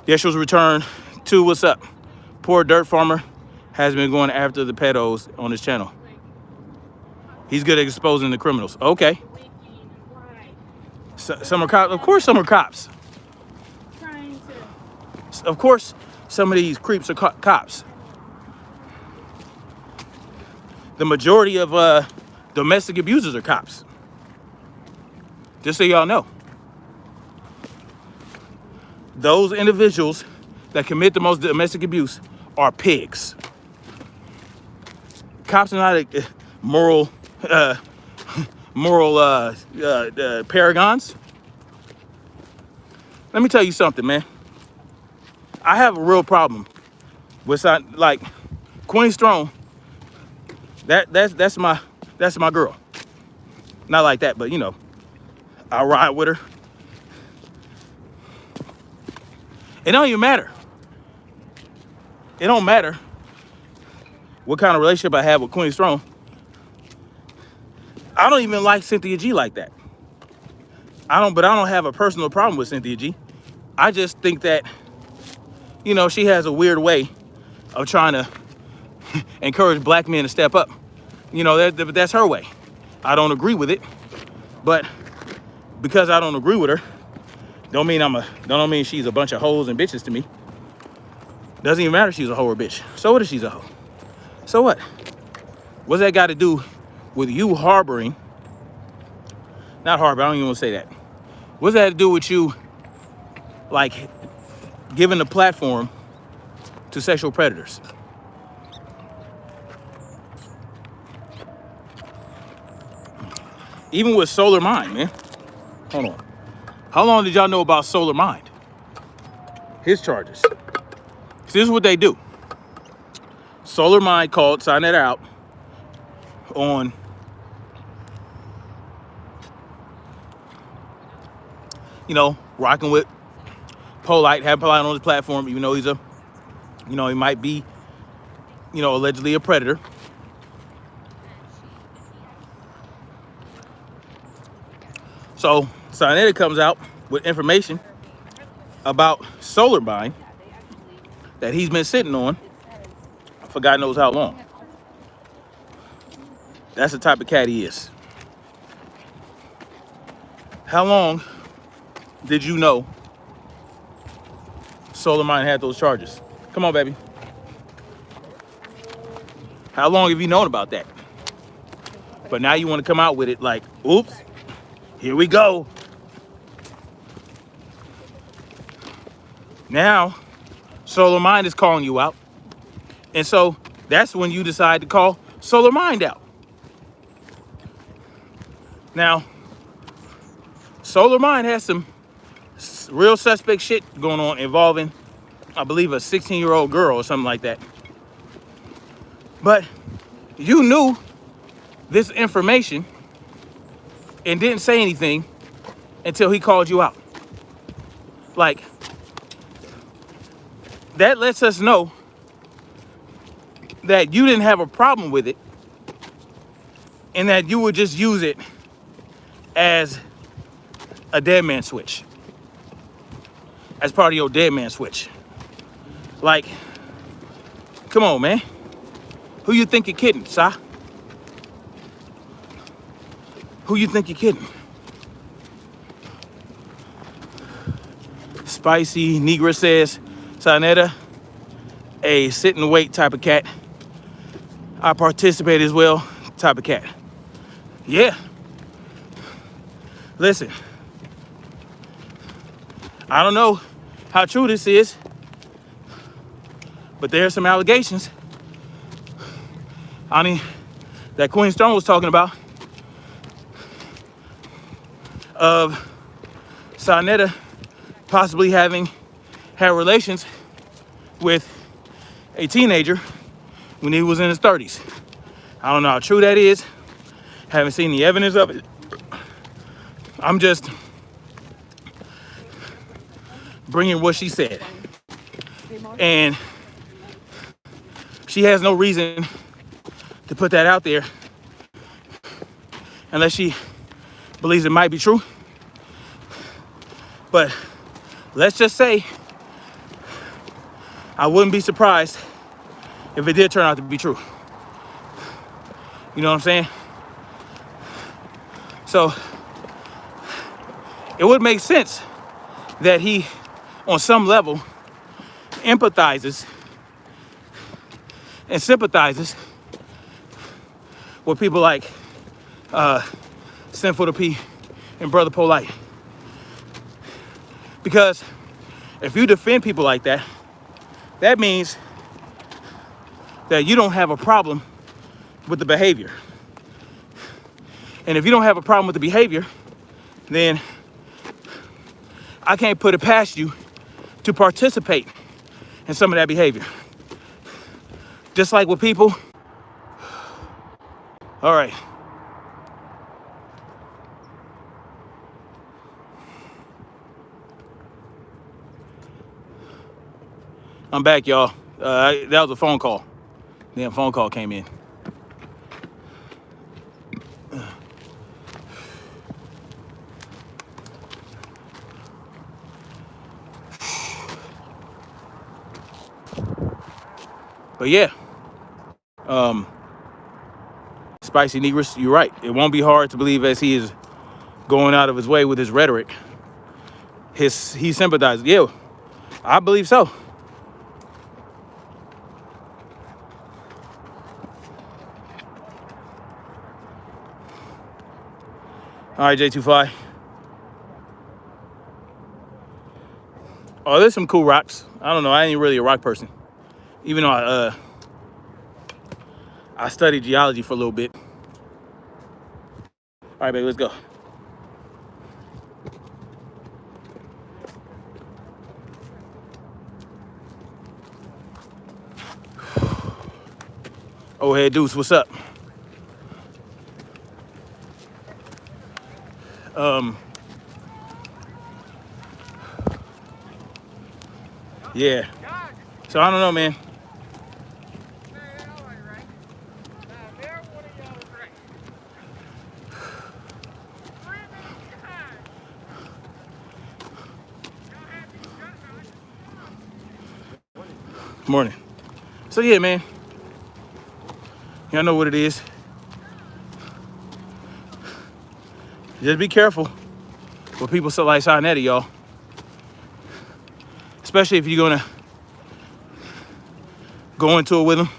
Yeshua's return to what's up. Poor dirt farmer has been going after the pedos on his channel. He's good at exposing the criminals. Okay. Some are cops. Of course some are cops. Of course some of these creeps are cops. The majority of domestic abusers are cops. Just so y'all know. Those individuals that commit the most domestic abuse are pigs. Cops are not moral paragons. Let me tell you something, man. I have a real problem with, like, Queen Strong. That's my girl. Not like that, but you know, I ride with her. It don't even matter. It don't matter what kind of relationship I have with Queen Strong. I don't even like Cynthia G like that. But I don't have a personal problem with Cynthia G. I just think that, you know, she has a weird way of trying to encourage black men to step up. You know, that's her way. I don't agree with it, but because I don't agree with her, don't mean she's a bunch of hoes and bitches to me. Doesn't even matter if she's a hoe or bitch. So what if she's a hoe? So what? What's that got to do with you harboring? Not harbor, I don't even want to say that. What's that to do with you, like, giving the platform to sexual predators? Even with Solar Mind, man. Hold on. How long did y'all know about Solar Mind? His charges. So this is what they do. Solar Mind called Saneter out on rocking with Polite, having Polite on his platform, even though he's he might be, allegedly a predator. So Saneter comes out with information about Solar Mind that he's been sitting on for God knows how long. That's the type of cat he is. How long did you know Solar Mind had those charges? Come on, baby. How long have you known about that? But now you want to come out with it like, oops, here we go. Now, Solar Mind is calling you out. And so that's when you decide to call Solar Mind out. Now, Solar Mind has some real suspect shit going on involving, I believe, a 16-year-old girl or something like that. But you knew this information and didn't say anything until he called you out. Like, that lets us know that you didn't have a problem with it and that you would just use it as a dead man switch, as part of your dead man switch. Like, come on, man. Who you think you're kidding, Sa? Who you think you're kidding? Spicy Negra says, Saneter, a sit and wait type of cat. I participate as well, type of cat. Yeah. Listen, I don't know how true this is, but there are some allegations that Queen Stone was talking about of Saneter possibly having had relations with a teenager when he was in his 30s. I don't know how true that is. Haven't seen the evidence of it. I'm just bringing what she said. And she has no reason to put that out there unless she believes it might be true. But let's just say I wouldn't be surprised if it did turn out to be true. You know what I'm saying? So it would make sense that he, on some level, empathizes and sympathizes with people like Sinful to P and Brother Polite. Because if you defend people like that, that means that you don't have a problem with the behavior. And if you don't have a problem with the behavior, then I can't put it past you to participate in some of that behavior. Just like with people. All right. I'm back, y'all. That was a phone call. Damn, phone call came in. But yeah, Spicy Negress, you're right. It won't be hard to believe as he is going out of his way with his rhetoric. He sympathizes. Yeah, I believe so. All right, J2Fly. Oh, there's some cool rocks. I don't know. I ain't really a rock person, even though I studied geology for a little bit. All right, baby, let's go. Oh, hey, Deuce, what's up? Yeah. So I don't know, man. Morning. So yeah, man. Y'all know what it is. Just be careful with people like Saneter, y'all. Especially if you're gonna go into it with them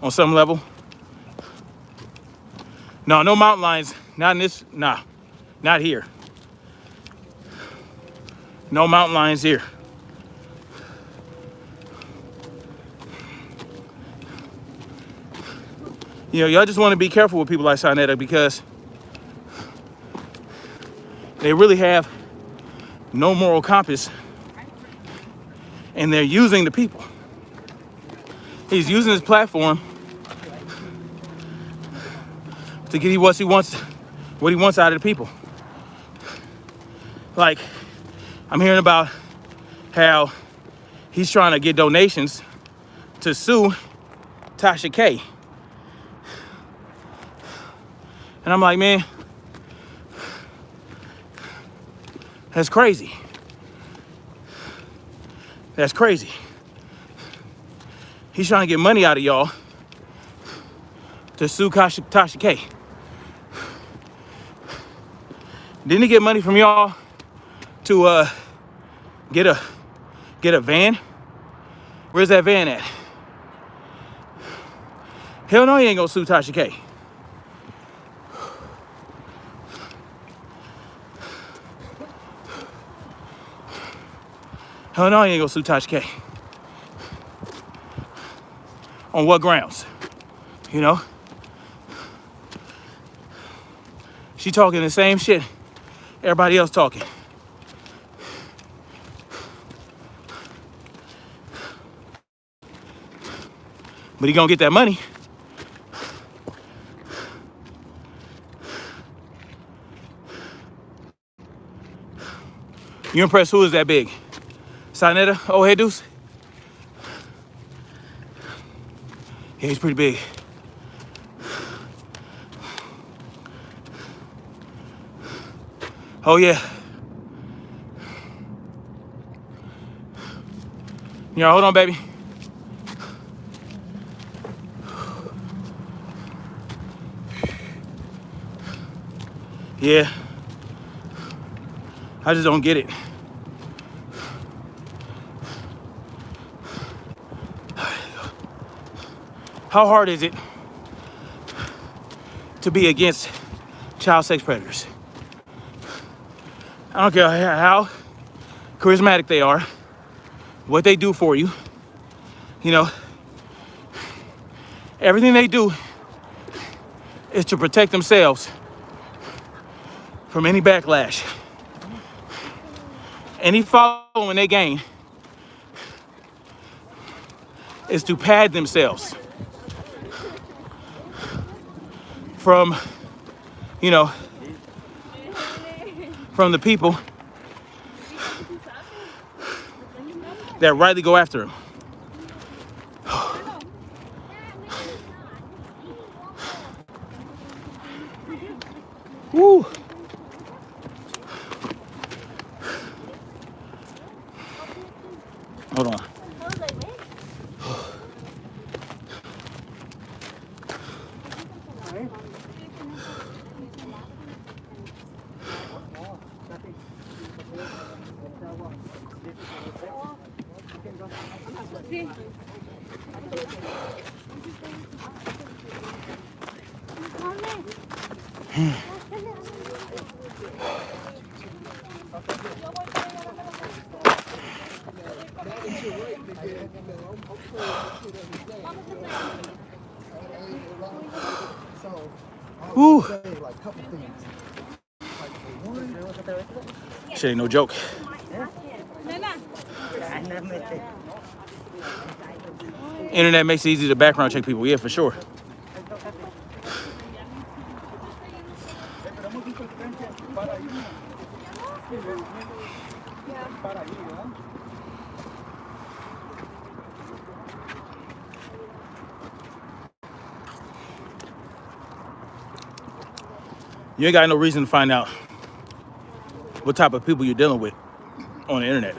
on some level. No mountain lions. Not in this. Nah, not here. No mountain lions here. You know, y'all just want to be careful with people like Saneter because they really have no moral compass and they're using the people. He's using his platform to get what he wants out of the people. Like, I'm hearing about how he's trying to get donations to sue Tasha K. And I'm like, man, that's crazy. That's crazy. He's trying to get money out of y'all to sue Tasha K. Didn't he get money from y'all to get a van? Where's that van at? Hell no, he ain't gonna sue Tasha K. Hell no, he ain't gonna sue Tasha K. On what grounds? You know? She talking the same shit everybody else talking. But he gonna get that money. You impressed who is that big? Saneter? Oh, hey, Deuce? Yeah, he's pretty big. Oh, yeah. Yeah, hold on, baby. Yeah. I just don't get it. How hard is it to be against child sex predators? I don't care how charismatic they are, what they do for you. You know, everything they do is to protect themselves from any backlash. Any following they gain is to pad themselves from, you know, from the people that rightly go after him. Woo. Hold on. Woo. Shit ain't no joke. Internet makes it easy to background check people, yeah, for sure. You ain't got no reason to find out what type of people you're dealing with on the internet.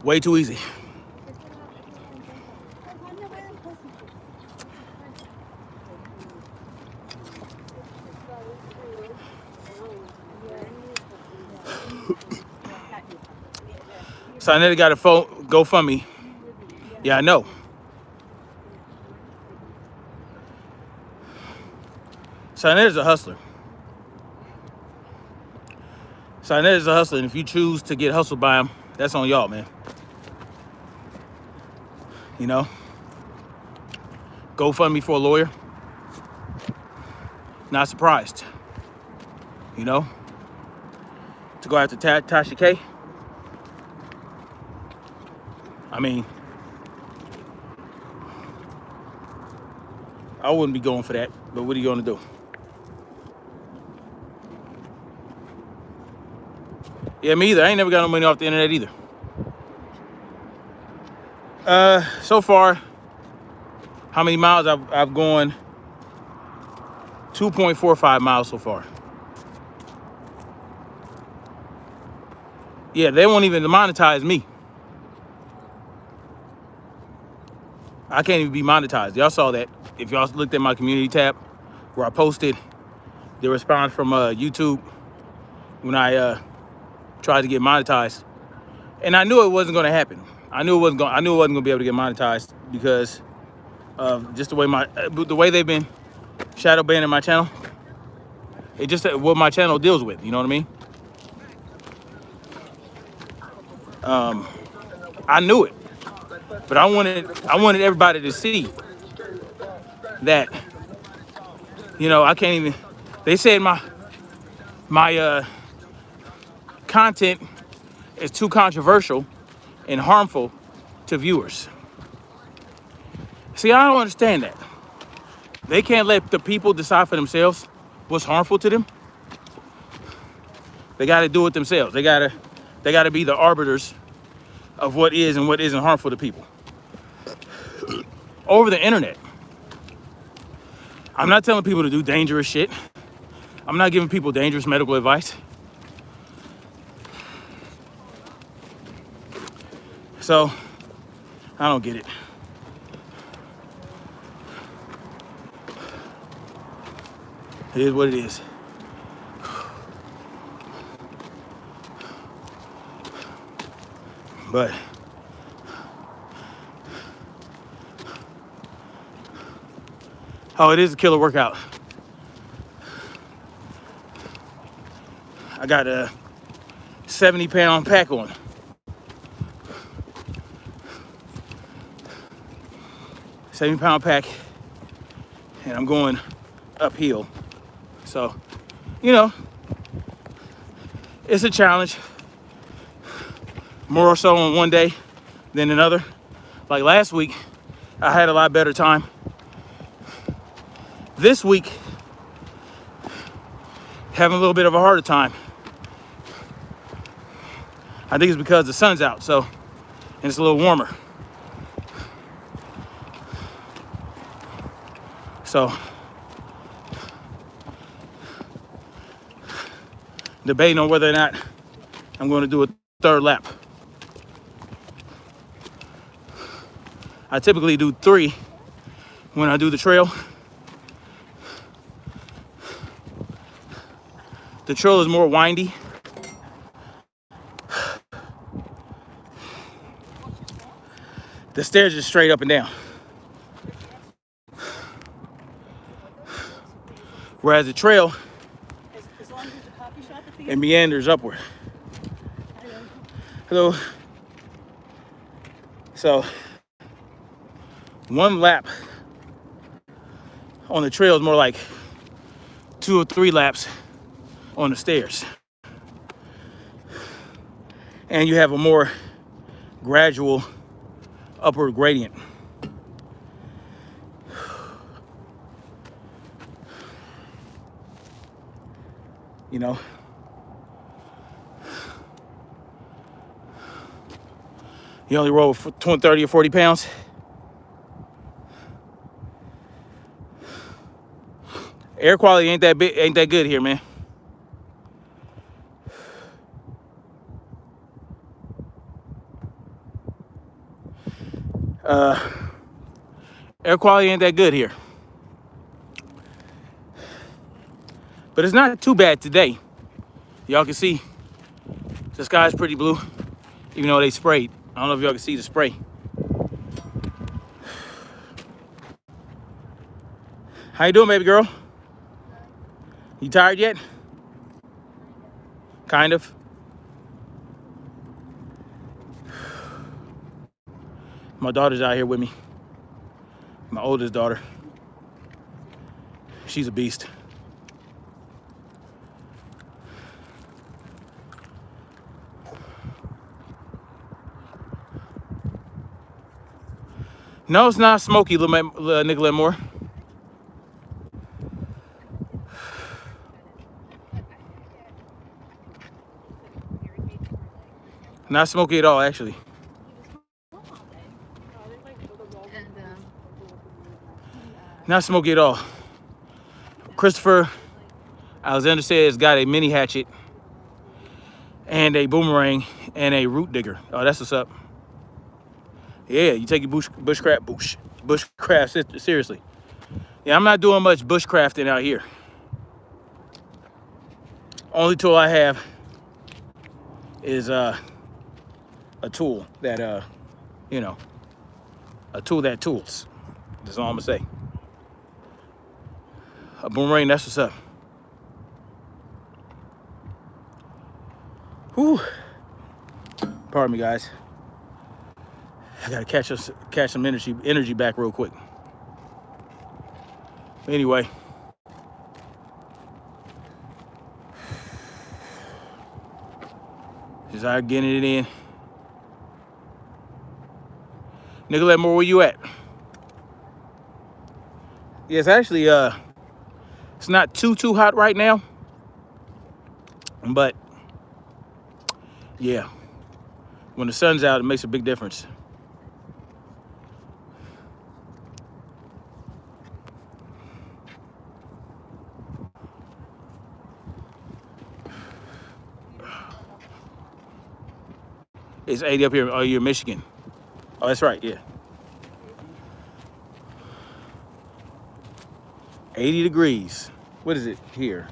Way too easy. Saneter got a phone GoFundMe. Yeah, I know. Saneter's a hustler. Saneter's a hustler, and if you choose to get hustled by him, that's on y'all, man. You know? GoFundMe for a lawyer. Not surprised. You know? To go after Tasha K. I mean, I wouldn't be going for that, but what are you gonna do? Yeah, me either. I ain't never got no money off the internet either. So far, how many miles I've gone? 2.45 miles so far. Yeah, they won't even monetize me. I can't even be monetized. Y'all saw that. If y'all looked at my community tab where I posted the response from YouTube when I tried to get monetized. And I knew it wasn't gonna happen. I knew it wasn't gonna be able to get monetized because of just the way they've been shadow banning my channel. It just what my channel deals with, you know what I mean? I knew it, but I wanted everybody to see that, you know, I can't even. They said my content is too controversial and harmful to viewers. See, I don't understand that. They can't let the people decide for themselves what's harmful to them. They got to do it themselves. They got to be the arbiters of what is and what isn't harmful to people. Over the internet. I'm not telling people to do dangerous shit. I'm not giving people dangerous medical advice. So, I don't get it. It is what it is. But oh, it is a killer workout. I got a 70-pound pack on. £70-pound pack, and I'm going uphill. So, you know, it's a challenge. More so on one day than another. Like last week, I had a lot better time. This week, having a little bit of a harder time. I think it's because the sun's out, so and it's a little warmer. So, debating on whether or not I'm going to do a third lap. I typically do 3 when I do the trail. The trail is more windy. The stairs are straight up and down. Whereas the trail, it meanders upward. Hello. So, 1 lap on the trail is more like 2 or 3 laps on the stairs. And you have a more gradual upward gradient. You know, you only roll with 20, 30 or 40 pounds. Air quality ain't that good here, man. Air quality ain't that good here. But it's not too bad today. Y'all can see the sky's pretty blue, even though they sprayed. I don't know if y'all can see the spray. How you doing, baby girl? You tired yet? Kind of. My daughter's out here with me. My oldest daughter. She's a beast. No, it's not smoky, Nicolette Moore. Not smoky at all, actually. Not smoky at all. Christopher Alexander says got a mini hatchet and a boomerang and a root digger. Oh, that's what's up. Yeah, you take your bushcraft seriously. Yeah, I'm not doing much bushcrafting out here. Only tool I have is a tool that you know, a tool that tools. That's all I'm gonna say. A boomerang, that's what's up. Whew. Pardon me, guys. I gotta catch some energy back real quick. Anyway. Just out getting it in. Nicolette Moore, where you at? Yes, actually, it's not too hot right now. But yeah, when the sun's out, it makes a big difference. It's 80 up here. Oh, you're in Michigan. Oh, that's right, yeah. 80 degrees. What is it here?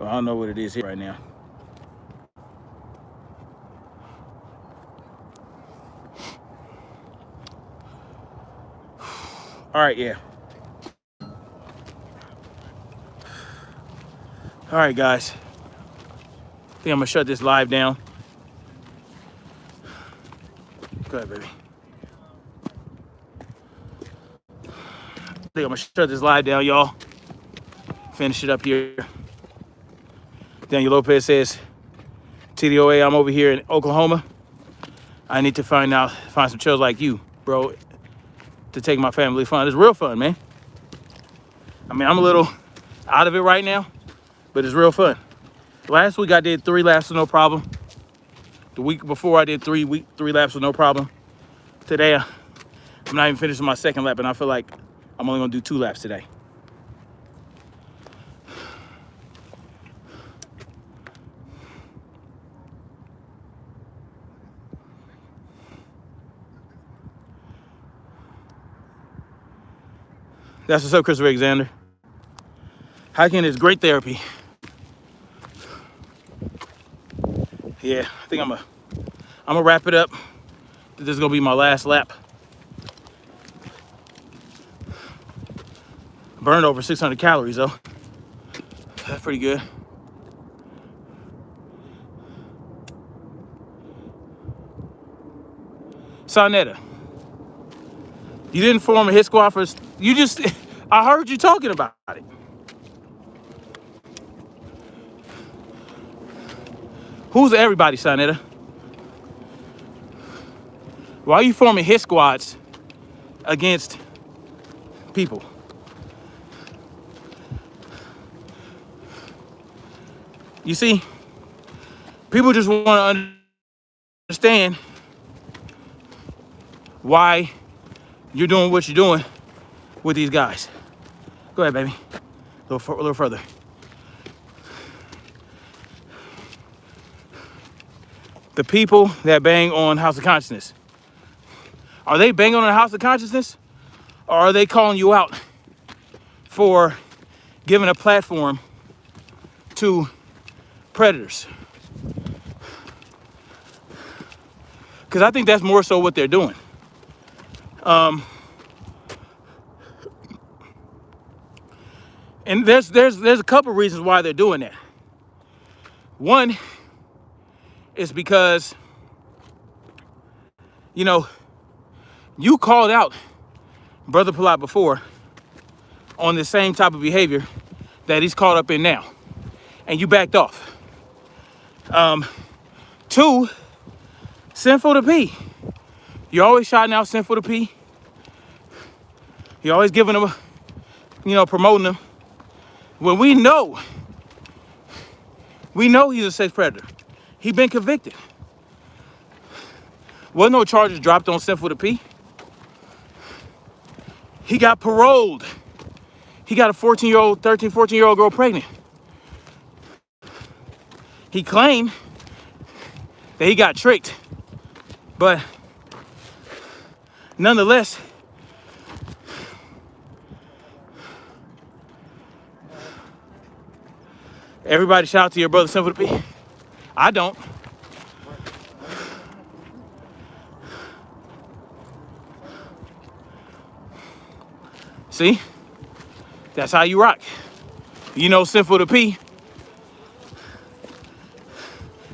Well, I don't know what it is here right now. All right, yeah. All right, guys. I think I'm gonna shut this live down. Go ahead, baby. I think I'm gonna shut this live down, y'all. Finish it up here. Daniel Lopez says, TDOA, I'm over here in Oklahoma. I need to find some trails like you, bro, to take my family fun. It's real fun, man. I mean, I'm a little out of it right now, but it's real fun. Last week I did 3 laps with no problem. The week before I did 3 laps with no problem. Today I'm not even finishing my second lap, and I feel like I'm only gonna do 2 laps today. That's what's up, Christopher Alexander. Hiking is great therapy. Yeah, I think I'm gonna wrap it up. This is gonna be my last lap. Burned over 600 calories though. That's pretty good. Saneter, you didn't form a hit squad for, you just, I heard you talking about it. Who's everybody, Saneter? Why are you forming hit squads against people? You see, people just want to understand why you're doing what you're doing with these guys. Go ahead, baby. A little further. The people that bang on House of Consciousness, are they banging on the House of Consciousness, or are they calling you out for giving a platform to predators? Because I think that's more so what they're doing. And there's a couple reasons why they're doing that. One is because, you know, you called out Brother Palat before on the same type of behavior that he's caught up in now, and you backed off. 2, Sinful to P. You're always shouting out Sinful to P. You're always giving them, promoting them. When we know he's a sex predator. He been convicted. Wasn't no charges dropped on Sinful to P. He got paroled. He got a 14-year-old girl pregnant. He claimed that he got tricked, but nonetheless, everybody shout out to your brother Sinful to P. I don't. See? That's how you rock. You know Sinful to P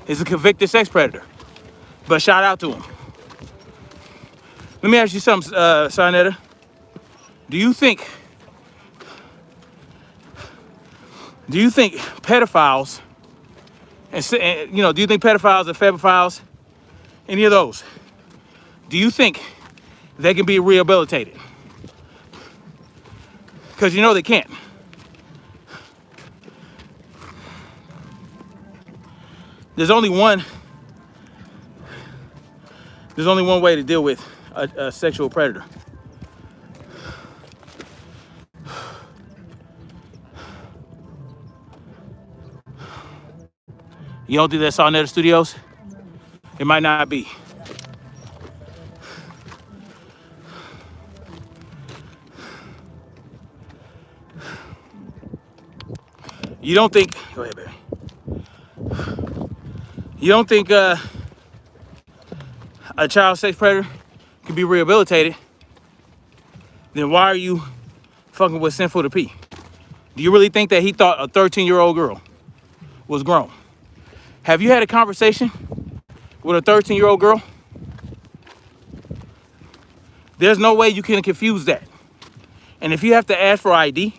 is a convicted sex predator. But shout out to him. Let me ask you something, Saneter. Do you think pedophiles and do you think pedophiles and femophiles, any of those, do you think they can be rehabilitated? Because you know they can't. There's only one way to deal with a sexual predator. You don't think that's Saneter Studios? It might not be. You don't think, go ahead, baby. You don't think a child sex predator can be rehabilitated? Then why are you fucking with Sinful to P? Do you really think that he thought a 13-year-old girl was grown? Have you had a conversation with a 13-year-old girl? There's no way you can confuse that. And if you have to ask for ID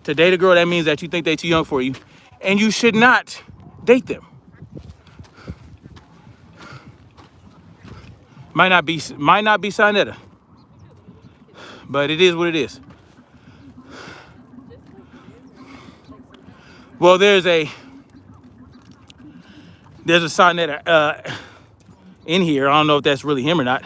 to date a girl, that means that you think they're too young for you, and you should not date them. Might not be Saneter, but it is what it is. Well, there's a There's a Saneter in here. I don't know if that's really him or not.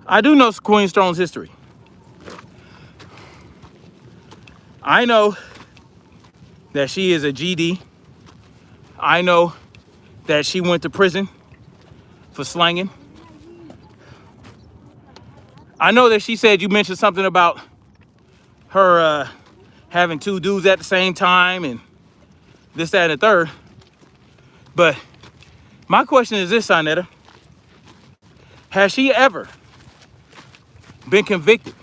I do know Queen Strone's history. I know that she is a GD. I know that she went to prison for slanging. I know that she said, you mentioned something about her having two dudes at the same time and this, that, and the third. But my question is this, Saneter. Has she ever been convicted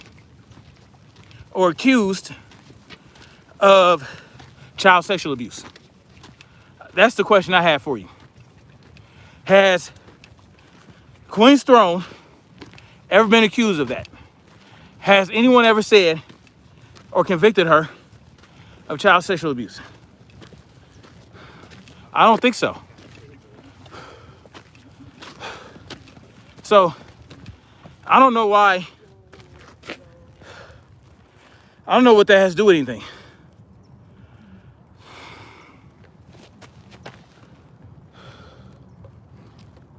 or accused of child sexual abuse? That's the question I have for you. Has Queen Strone ever been accused of that? Has anyone ever said or convicted her of child sexual abuse? I don't think so. So, I don't know why. I don't know what that has to do with anything.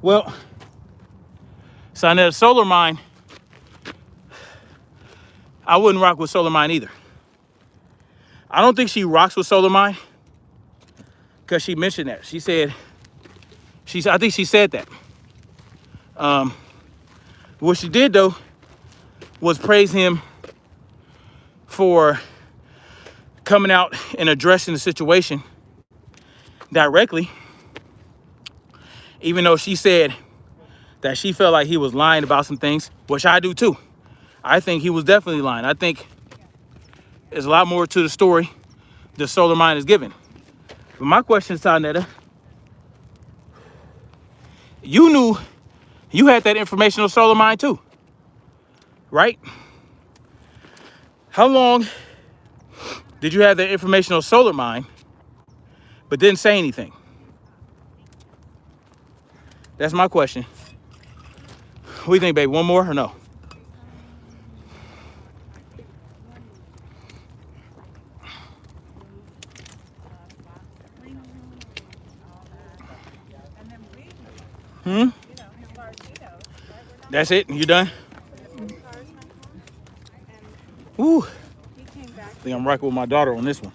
Well, Saneter, Solar Mine, I wouldn't rock with Solar Mine either. I don't think she rocks with Solar Mine because she mentioned that. She said, I think she said that. What she did, though, was praise him for coming out and addressing the situation directly, even though she said that she felt like he was lying about some things, which I do too. I think he was definitely lying. I think there's a lot more to the story the Solar Mine is giving. But my question is, Saneter, you knew you had that information on Solar Mine too, right? How long did you have that information on Solar Mine but didn't say anything? That's my question. What do you think, babe? One more or no? That's it? You done? Woo. I think I'm rocking with my daughter on this one.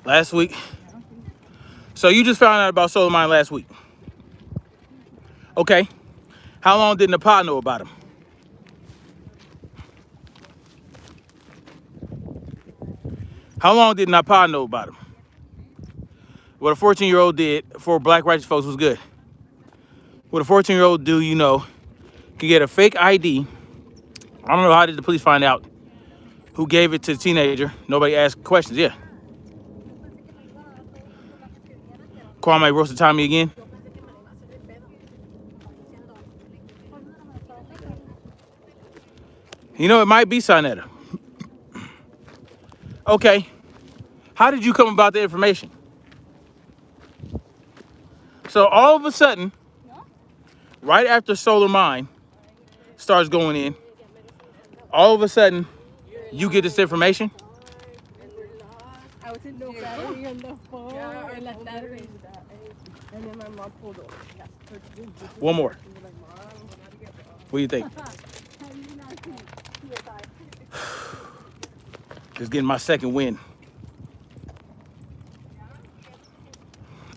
Last week. So you just found out about Solar Mine last week. Okay. How long did Nepal know about him? How long did Nepal know about him? What a 14-year-old did for black righteous folks was good. What a 14-year-old do, you know, can get a fake ID. I don't know, how did the police find out who gave it to the teenager? Nobody asked questions, yeah. Kwame roasted Tommy again. You know, it might be Saneter. Okay. How did you come about the information? So all of a sudden, right after Solar Mine starts going in, all of a sudden, you get this information? I was in the battery on the phone and like that. And then my mom pulled over. One more. What do you think? Just getting my second win.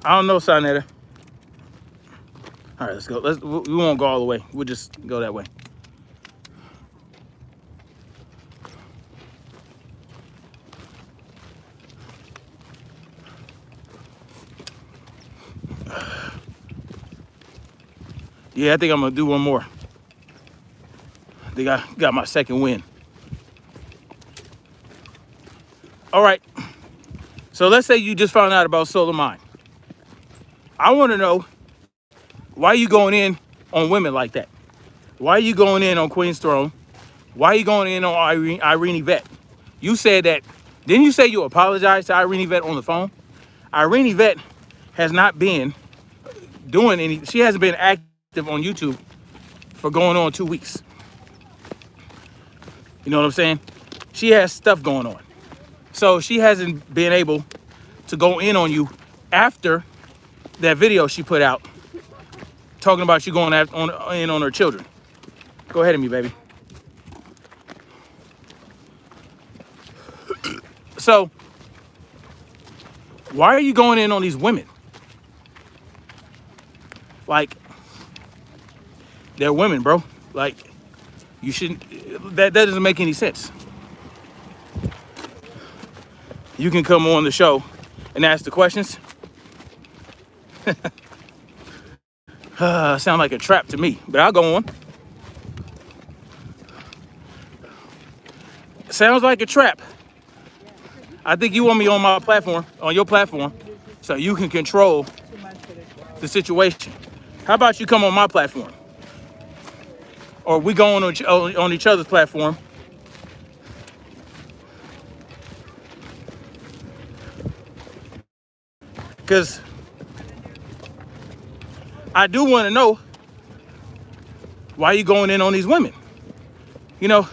I don't know, Saneter. All right, let's go. We won't go all the way. We'll just go that way. Yeah, I think I'm gonna do one more. I think I got my second win. All right. So let's say you just found out about Solar Mine. I want to know, why are you going in on women like that? Why are you going in on Queen Strone? Why are you going in on Irene Yvette? You said that, didn't you say you apologized to Irene Yvette on the phone? Irene Yvette has not been doing any, she hasn't been active on YouTube for going on 2 weeks. You know what I'm saying? She has stuff going on. So she hasn't been able to go in on you after that video she put out talking about you going in on her children. Go ahead of me, baby. So, why are you going in on these women? Like, they're women, bro. Like, you shouldn't, that doesn't make any sense. You can come on the show and ask the questions. Sound like a trap to me, but I'll go on. Sounds like a trap. I think you want me on my platform, on your platform, so you can control the situation. How about you come on my platform? Or we go on each other's platform. Because I do want to know why you going in on these women. You know,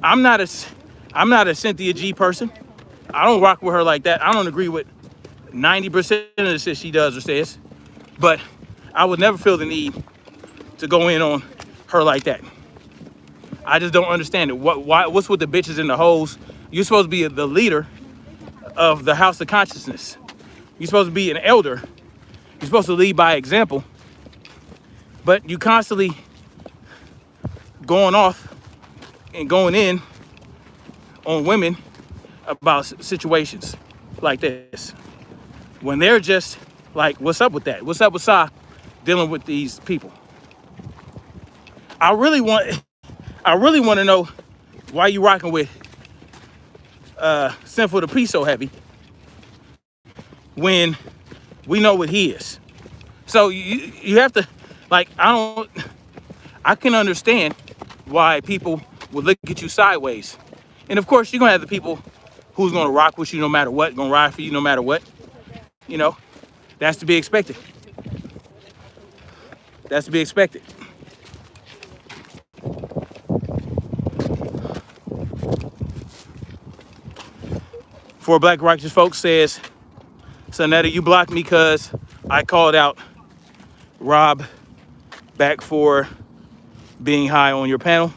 I'm not a Cynthia G person. I don't rock with her like that. I don't agree with 90% of the shit she does or says. But I would never feel the need to go in on her like that. I just don't understand it. What's with the bitches and the hoes? You're supposed to be the leader of the House of Consciousness. You're supposed to be an elder. You're supposed to lead by example. But you constantly going off and going in on women about situations like this. When they're just like, what's up with that? What's up with Sa dealing with these people? I really want to know why you rocking with Sinful the Priest so heavy when we know what he is. So you have to, like, I can understand why people would look at you sideways. And of course, you're gonna have the people who's gonna rock with you no matter what, gonna ride for you no matter what. You know, that's to be expected. That's to be expected. For Black Righteous Folks says, Saneter, you blocked me because I called out Rob back for being high on your panel.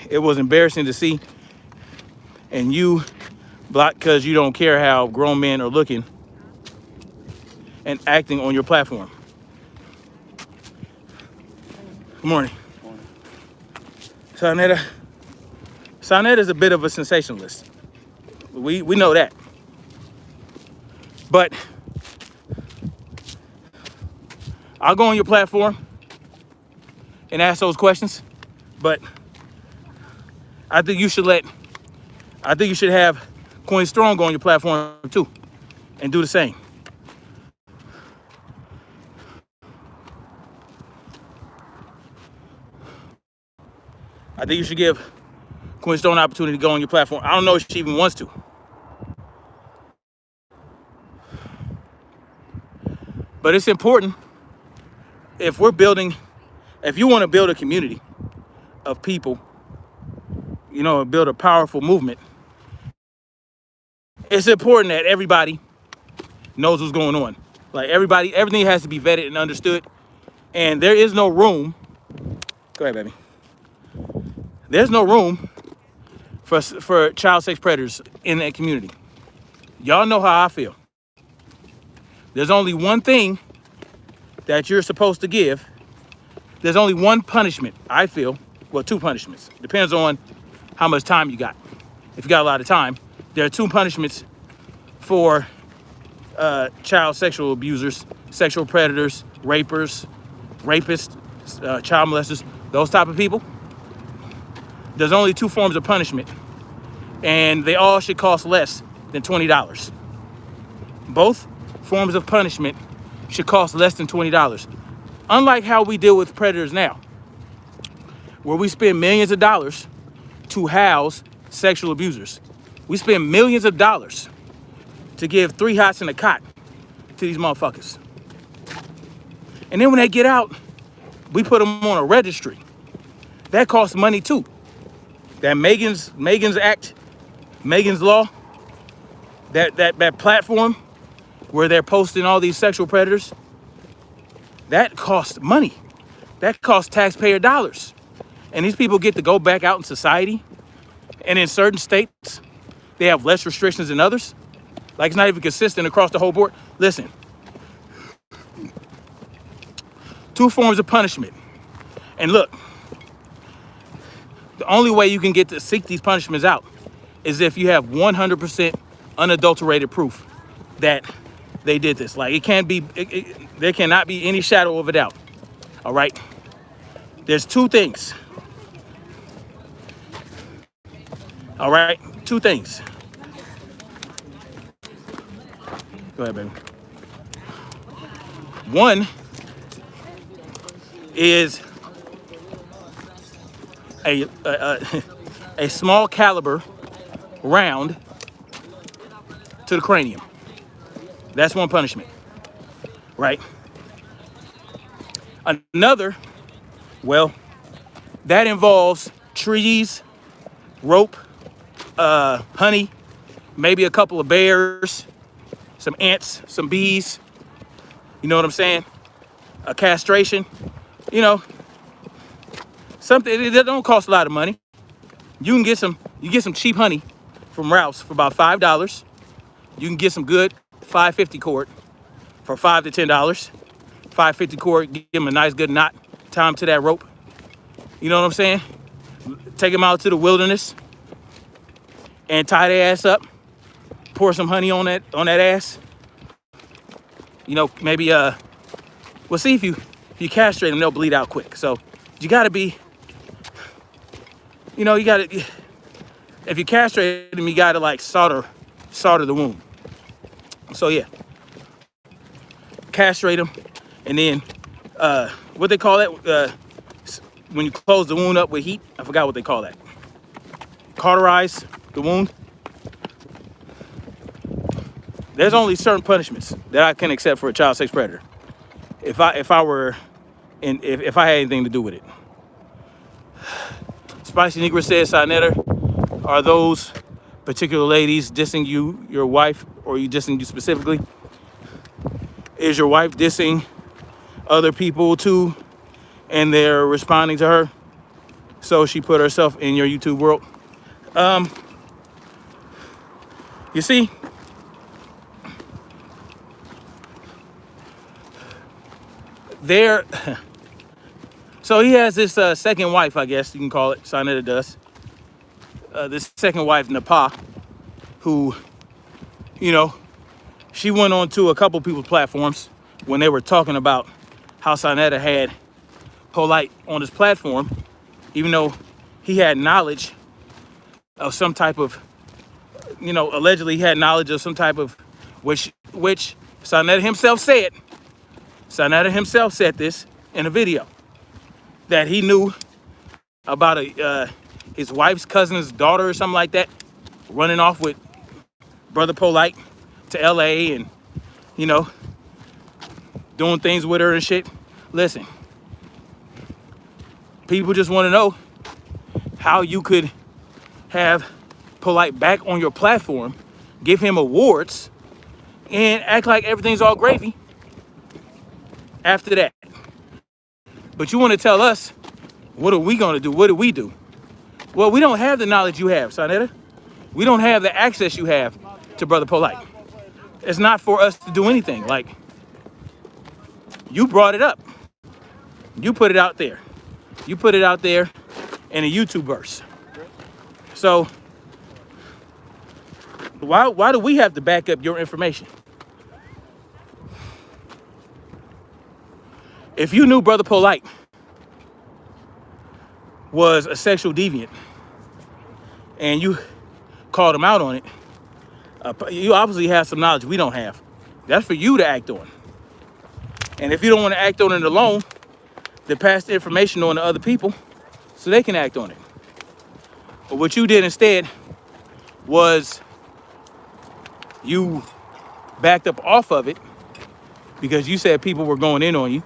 It was embarrassing to see. And you blocked because you don't care how grown men are looking and acting on your platform. Good morning. Saneter is a bit of a sensationalist. We know that. But I'll go on your platform and ask those questions. But I think you should have Coin Strong on your platform too and do the same. I think you should give Coin Strong an opportunity to go on your platform. I don't know if she even wants to. But it's important if you want to build a community of people, you know, build a powerful movement, it's important that everybody knows what's going on. Like everything has to be vetted and understood. And there is no room. Go ahead, baby. There's no room for child sex predators in that community. Y'all know how I feel. There's only one thing that you're supposed to give. There's only one punishment, I feel. Well, two punishments. Depends on how much time you got. If you got a lot of time, there are two punishments for child sexual abusers, sexual predators, rapists, child molesters, those type of people. There's only two forms of punishment, and they all should cost less than $20. Both forms of punishment should cost less than $20. Unlike how we deal with predators now, where we spend millions of dollars to house sexual abusers. We spend millions of dollars to give 3 hots and a cot to these motherfuckers. And then when they get out, we put them on a registry. That costs money too. that Megan's Act, Megan's Law, that platform where they're posting all these sexual predators, that costs money. That costs taxpayer dollars. And these people get to go back out in society. And in certain states, they have less restrictions than others. Like, it's not even consistent across the whole board. Listen, 2 forms of punishment. And look, the only way you can get to seek these punishments out is if you have 100% unadulterated proof that they did this. Like, it can't be, there cannot be any shadow of a doubt. All right? There's 2 things. All right? 2 things. Go ahead, baby. One is a small caliber round to the cranium. That's one punishment, right? Another, well, that involves trees, rope, honey, maybe a couple of bears, some ants, some bees. You know what I'm saying? A castration, you know, something that don't cost a lot of money. You get some cheap honey from Ralph's for about $5. You can get some good 550 cord for $5 to $10. 550 cord, give them a nice good knot, tie them to that rope. You know what I'm saying? Take them out to the wilderness and tie their ass up. Pour some honey on that ass. You know, maybe we'll see if you castrate them, they'll bleed out quick. So you gotta be, you know, if you castrate them, you gotta like solder the wound. So yeah, castrate them, and then what they call that when you close the wound up with heat, I forgot what they call that. Cauterize the wound. There's only certain punishments that I can accept for a child sex predator. If I had anything to do with it. Spicy Negro says, Saneter, are those particular ladies dissing you, your wife, or are you dissing you specifically? Is your wife dissing other people too, and they're responding to her? So she put herself in your YouTube world. You see, so he has this second wife, I guess you can call it, Saneter does. This second wife, Napa, who, you know, she went on to a couple people's platforms when they were talking about how Saneter had Polite on his platform, even though he had knowledge of some type of, you know, allegedly he had knowledge of some type of, which Saneter himself said. Saneter himself said this in a video, that he knew about his wife's cousin's daughter or something like that, running off with Brother Polite to LA and, you know, doing things with her and shit. Listen, people just want to know how you could have Polite back on your platform, give him awards, and act like everything's all gravy after that. But you want to tell us, what are we going to do? What do we do? Well, we don't have the knowledge you have, Saneter. We don't have the access you have to Brother Polite. It's not for us to do anything. Like, you brought it up. You put it out there. You put it out there in a YouTube verse. So why do we have to back up your information? If you knew Brother Polite was a sexual deviant and you called him out on it, you obviously have some knowledge we don't have. That's for you to act on. And if you don't want to act on it alone, then pass the information on to other people so they can act on it. But what you did instead was you backed up off of it because you said people were going in on you.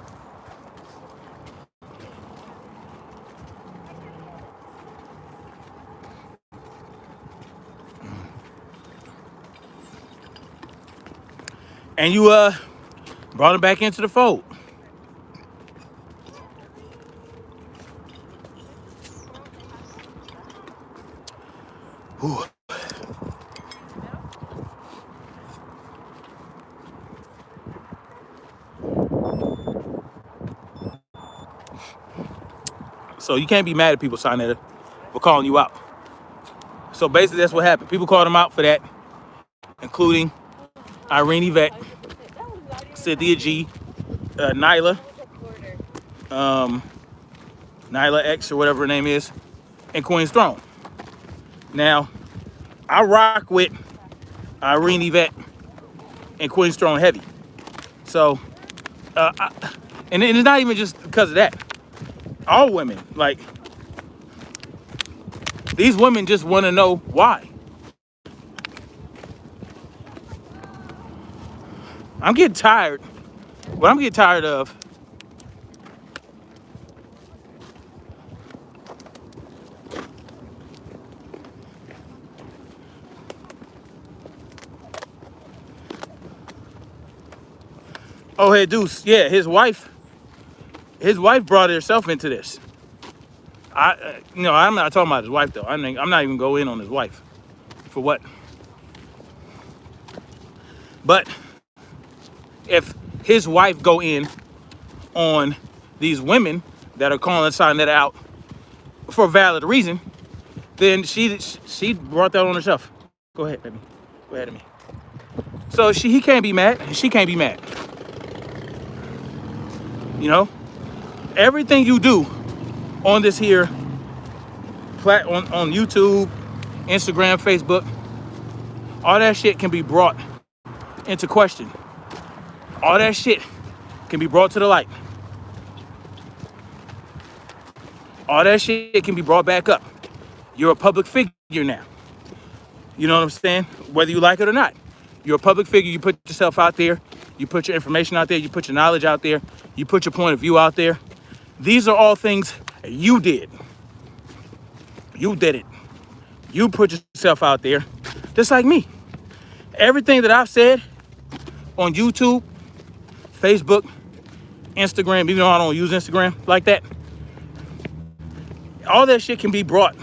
and you brought him back into the fold. Whew. So you can't be mad at people, Saneter, for calling you out. So basically, that's what happened. People called him out for that, including Irene Yvette, Cynthia G, Nyla, Nyla X or whatever her name is, and Queen's Throne. Now, I rock with Irene Yvette and Queen's Throne heavy. So, and it's not even just because of that. All women, like, these women just want to know why. I'm getting tired. What I'm getting tired of Oh, hey, Deuce. Yeah, his wife brought herself into this. I'm not talking about his wife though. I'm not even going in on his wife. For what? But if his wife go in on these women that are calling Saneter out for a valid reason, then she brought that on herself. Go ahead, baby. Go ahead at me. So he can't be mad, and she can't be mad. You know, everything you do on this here on YouTube, Instagram, Facebook, all that shit can be brought into question. All that shit can be brought to the light. All that shit can be brought back up. You're a public figure now. You know what I'm saying? Whether you like it or not. You're a public figure. You put yourself out there. You put your information out there. You put your knowledge out there. You put your point of view out there. These are all things you did. You did it. You put yourself out there, just like me. Everything that I've said on YouTube, Facebook, Instagram, even though I don't use Instagram like that, all that shit can be brought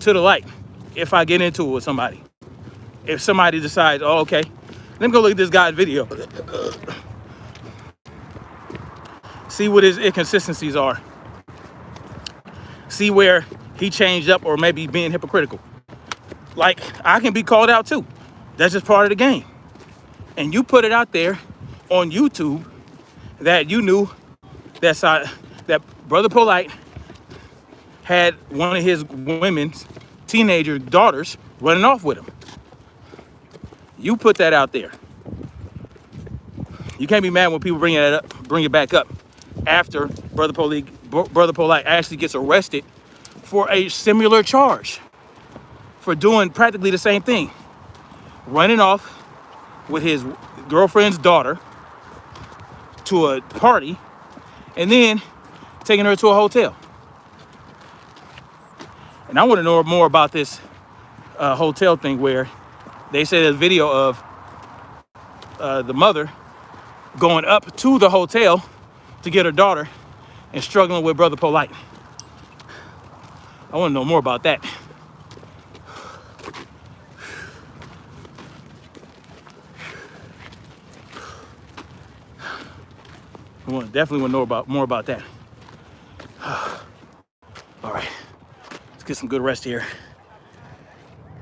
to the light if I get into it with somebody. If somebody decides, oh, okay, let me go look at this guy's video. See what his inconsistencies are. See where he changed up or maybe being hypocritical. Like, I can be called out too. That's just part of the game. And you put it out there on YouTube that you knew that Brother Polite had one of his women's teenager daughters running off with him. You put that out there. You can't be mad when people bring it back up after Brother Polite actually gets arrested for a similar charge for doing practically the same thing. Running off with his girlfriend's daughter to a party and then taking her to a hotel. And I want to know more about this hotel thing where they say there's a video of the mother going up to the hotel to get her daughter and struggling with Brother Polite. I want to know more about that. Definitely want to know more about that. All right, let's get some good rest here.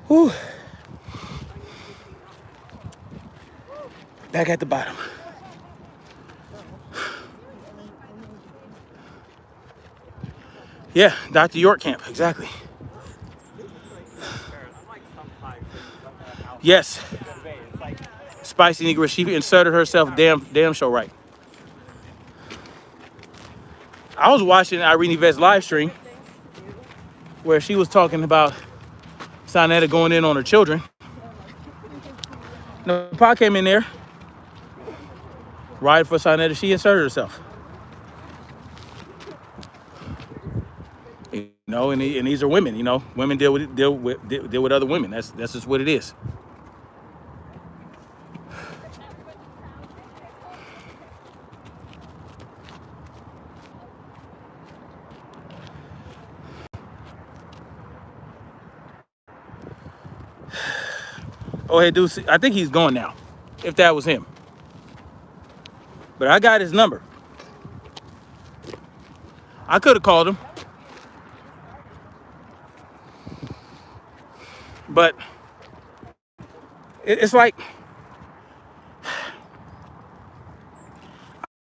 Whew. Back at the bottom. Yeah, Dr. York camp, exactly. Yes. Spicy Negro, she inserted herself damn show right. I was watching Irene Yvette's live stream where she was talking about Saneter going in on her children. The Pa came in there, ride for Saneter, she inserted herself. You know, and these are women. You know, women deal with other women. That's just what it is. Oh, hey, dude, I think he's gone now, if that was him. But I got his number. I could have called him. But it's like,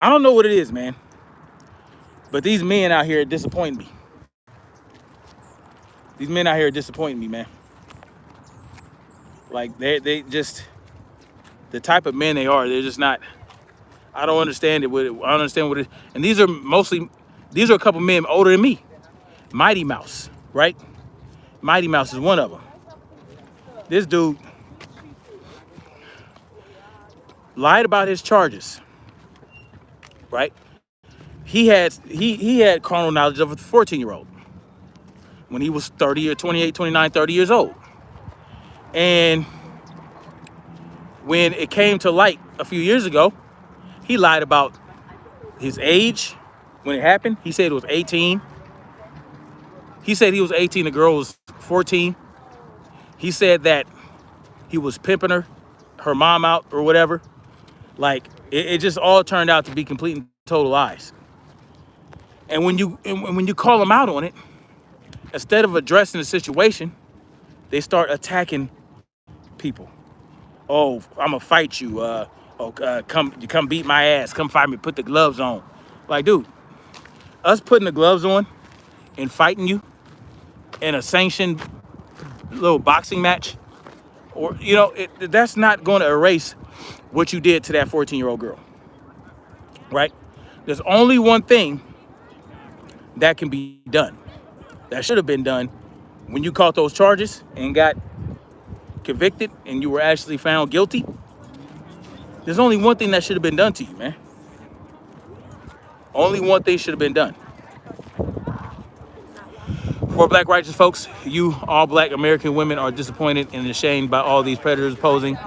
I don't know what it is, man. But these men out here are disappointing me. These men out here are disappointing me, man. Like, they just, the type of men they are, they're just not, I don't understand it. I don't understand what it, and these are a couple men older than me. Mighty Mouse, right? Mighty Mouse is one of them. This dude lied about his charges, right? He had carnal knowledge of a 14-year-old when he was 30 or 28, 29, 30 years old. And when it came to light a few years ago, he lied about his age when it happened. He said it was 18. He said he was 18, the girl was 14. He said that he was pimping her mom out or whatever. Like, it just all turned out to be complete and total lies. And when you call them out on it, instead of addressing the situation, they start attacking people. Oh, I'm gonna fight you. Come beat my ass. Come fight me. Put the gloves on. Like, dude, us putting the gloves on and fighting you in a sanctioned little boxing match, or that's not going to erase what you did to that 14-year-old girl, right? There's only one thing that can be done. That should have been done when you caught those charges and got convicted and you were actually found guilty. There's only one thing that should have been done to you, man. Only one thing should have been done. For black righteous folks, you all black American women are disappointed and ashamed by all these predators posing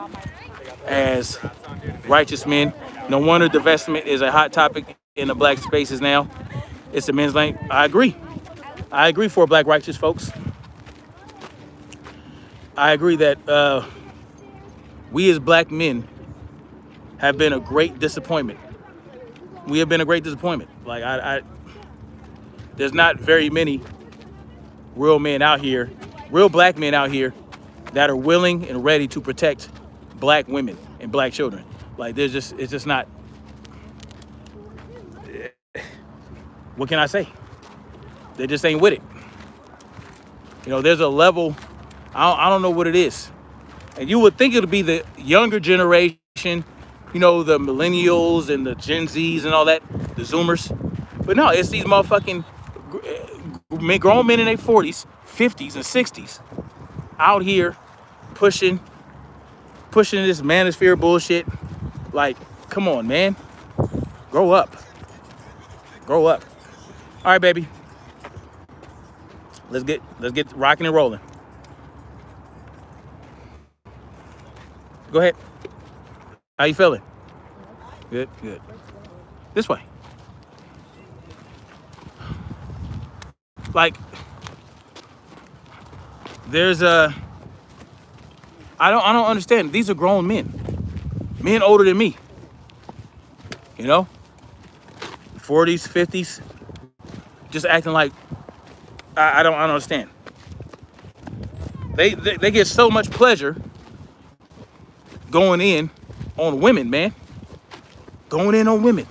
as righteous men. No wonder divestment is a hot topic in the black spaces now. It's a men's lane. I agree for black righteous folks. I agree that we as black men have been a great disappointment. We have been a great disappointment. Like, there's not very many real men out here, real black men out here that are willing and ready to protect black women and black children. Like, it's just not, what can I say? They just ain't with it. There's a level, I don't know what it is. And you would think it would be the younger generation, the millennials and the Gen Zs and all that, the Zoomers. But no, it's these motherfucking grown men in their 40s, 50s, and 60s out here pushing this manosphere bullshit. Like, come on, man. Grow up. Grow up. All right, baby. Let's get rocking and rolling. Go ahead. How you feeling? Good. This way. Like, there's I don't understand. These are grown men older than me. 40s, 50s, just acting like I don't understand. They get so much pleasure going in on women, man. Going in on women.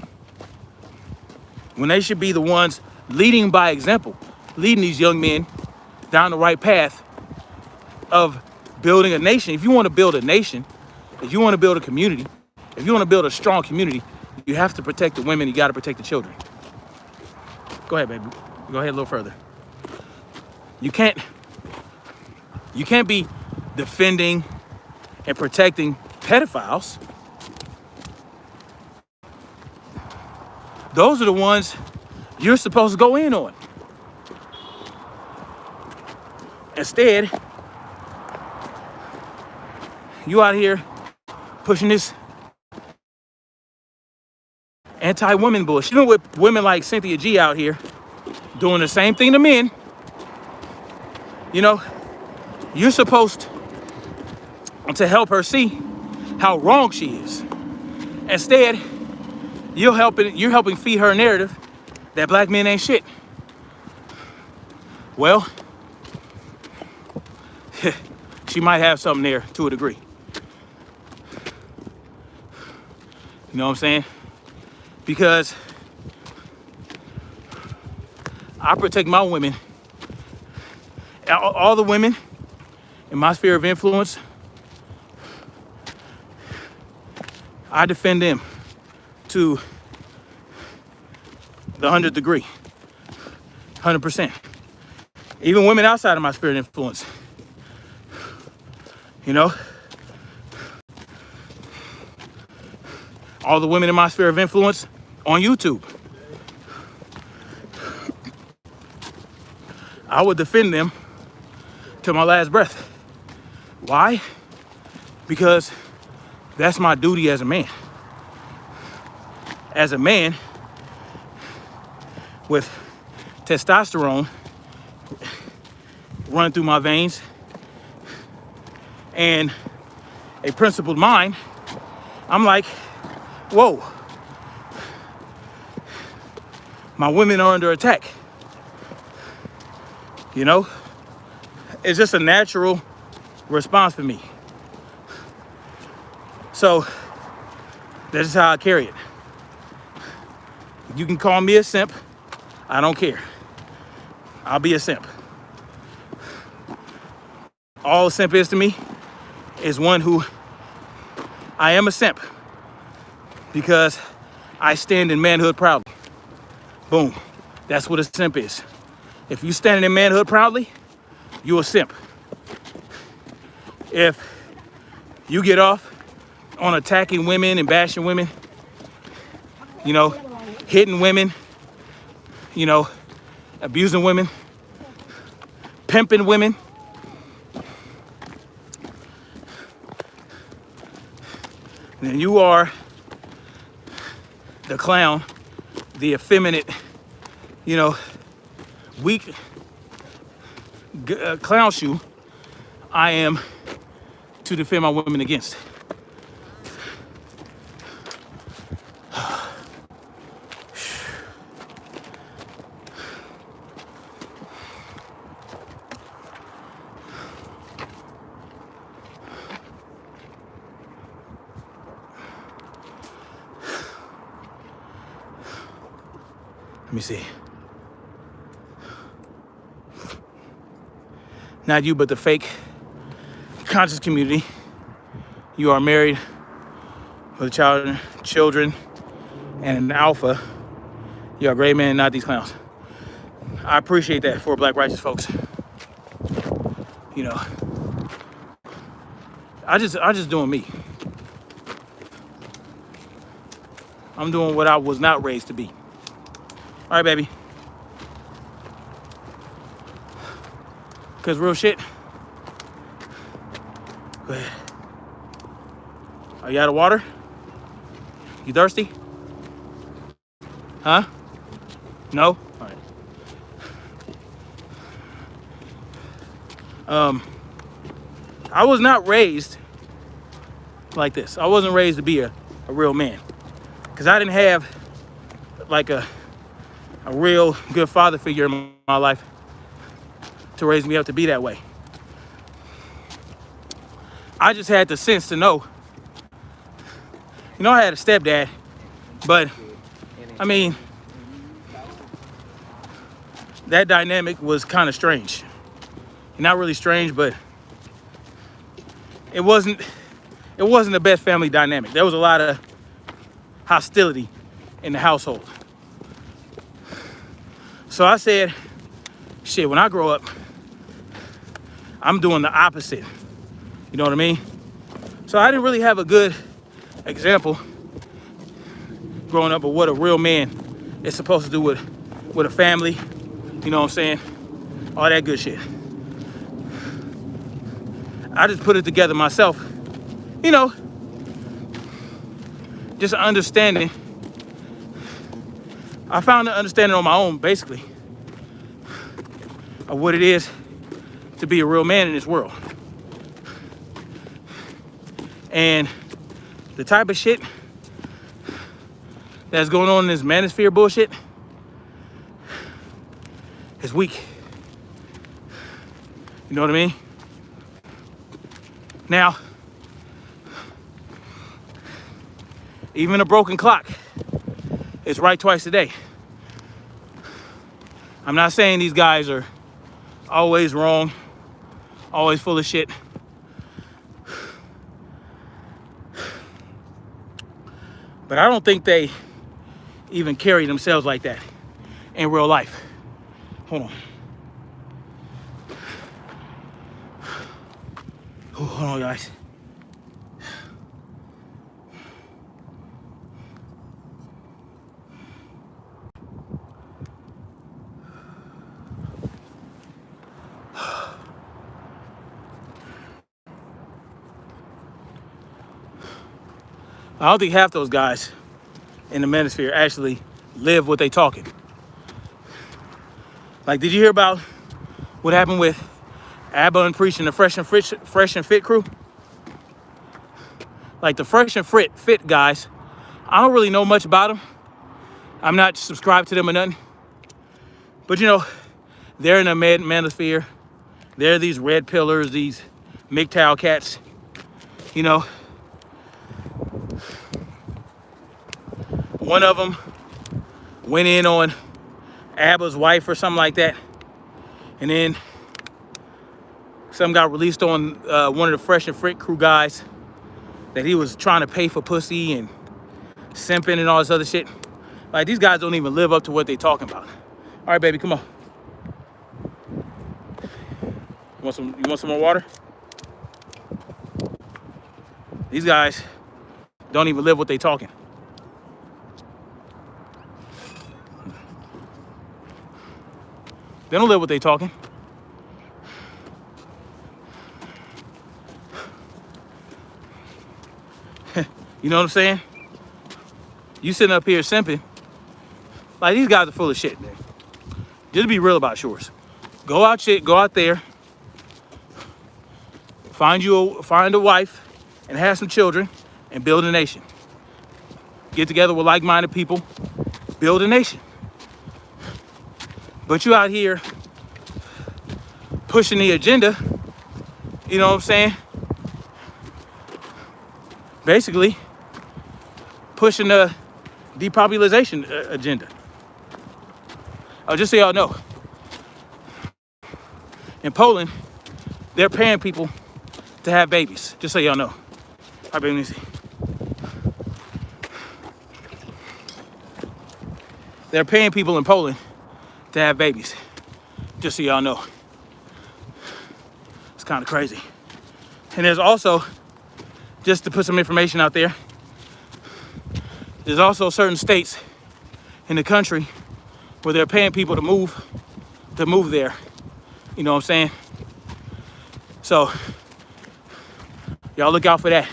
When they should be the ones leading by example, leading these young men down the right path of building a nation. If you want to build a nation, if you want to build a community, if you want to build a strong community, you have to protect the women, you got to protect the children. Go ahead, baby. Go ahead a little further. You can't be defending and protecting pedophiles. Those are the ones you're supposed to go in on. Instead, you out here pushing this anti-women bullshit. Even with women like Cynthia G out here doing the same thing to men. You're supposed to help her see how wrong she is. Instead, you're helping feed her a narrative that black men ain't shit. Well, she might have something there to a degree. You know what I'm saying? Because I protect my women. All the women in my sphere of influence, I defend them to the 100th degree, 100%. Even women outside of my sphere of influence, you know? All the women in my sphere of influence on YouTube, I would defend them to my last breath. Why? Because that's my duty as a man. As a man with testosterone running through my veins and a principled mind, I'm like, whoa, my women are under attack. You know, it's just a natural response for me. So that's just how I carry it. You can call me a simp. I don't care. I'll be a simp. All a simp is to me is one who I am a simp because I stand in manhood proudly. Boom. That's what a simp is. If you stand in manhood proudly, you're a simp. If you get off on attacking women and bashing women, you know, hitting women, you know, abusing women, pimping women, then you are the clown, the effeminate, you know, weak clown shoe I am to defend my women against. Let me see. Not you, but the fake conscious community. You are married with children, and an alpha. You're a great man, not these clowns. I appreciate that for black righteous folks. You know, I just doing me. I'm doing what I was not raised to be. All right, baby. Cause real shit. Go ahead. Are you out of water? You thirsty? Huh? No? All right. I was not raised like this. I wasn't raised to be a real man. Cause I didn't have like a real good father figure in my life to raise me up to be that way. I just had the sense to know. You know, I had a stepdad, but I mean, that dynamic was kind of strange. Not really strange, but it wasn't the best family dynamic. There was a lot of hostility in the household. So I said, shit, when I grow up, I'm doing the opposite. You know what I mean? So I didn't really have a good example growing up of what a real man is supposed to do with a family. You know what I'm saying? All that good shit. I just put it together myself. You know, just an understanding. I found an understanding on my own, basically, of what it is to be a real man in this world. And the type of shit that's going on in this manosphere bullshit is weak. You know what I mean? Now, even a broken clock is right twice a day. I'm not saying these guys are always wrong, always full of shit. But I don't think they even carry themselves like that in real life. Hold on. Oh, hold on, guys. I don't think half those guys in the manosphere actually live what they talking. Like, did you hear about what happened with Abba and Preach and the Fresh and Fit crew? Like the Fresh and Fit guys, I don't really know much about them. I'm not subscribed to them or nothing. But you know, they're in the manosphere. They're these red pillars, these MGTOW cats, you know. One of them went in on Abba's wife or something like that. And then some got released on one of the Fresh and Fit crew guys that he was trying to pay for pussy and simping and all this other shit. Like, these guys don't even live up to what they talking about. All right, baby, come on. You want some more water? These guys don't even live what they talking. They don't live what they talking. You know what I'm saying? You sitting up here simping. Like, these guys are full of shit, man. Just be real about yours. Go out there, find a wife, and have some children, and build a nation. Get together with like-minded people, build a nation. But you out here pushing the agenda, you know what I'm saying? Basically, pushing the depopulation agenda. Oh, just so y'all know, in Poland, they're paying people to have babies. Just so y'all know. All right, baby, let me see. They're paying people in Poland to have babies. Just so y'all know. It's kind of crazy. And there's also, just to put some information out there, there's also certain states in the country where they're paying people to move there. You know what I'm saying? So, y'all look out for that.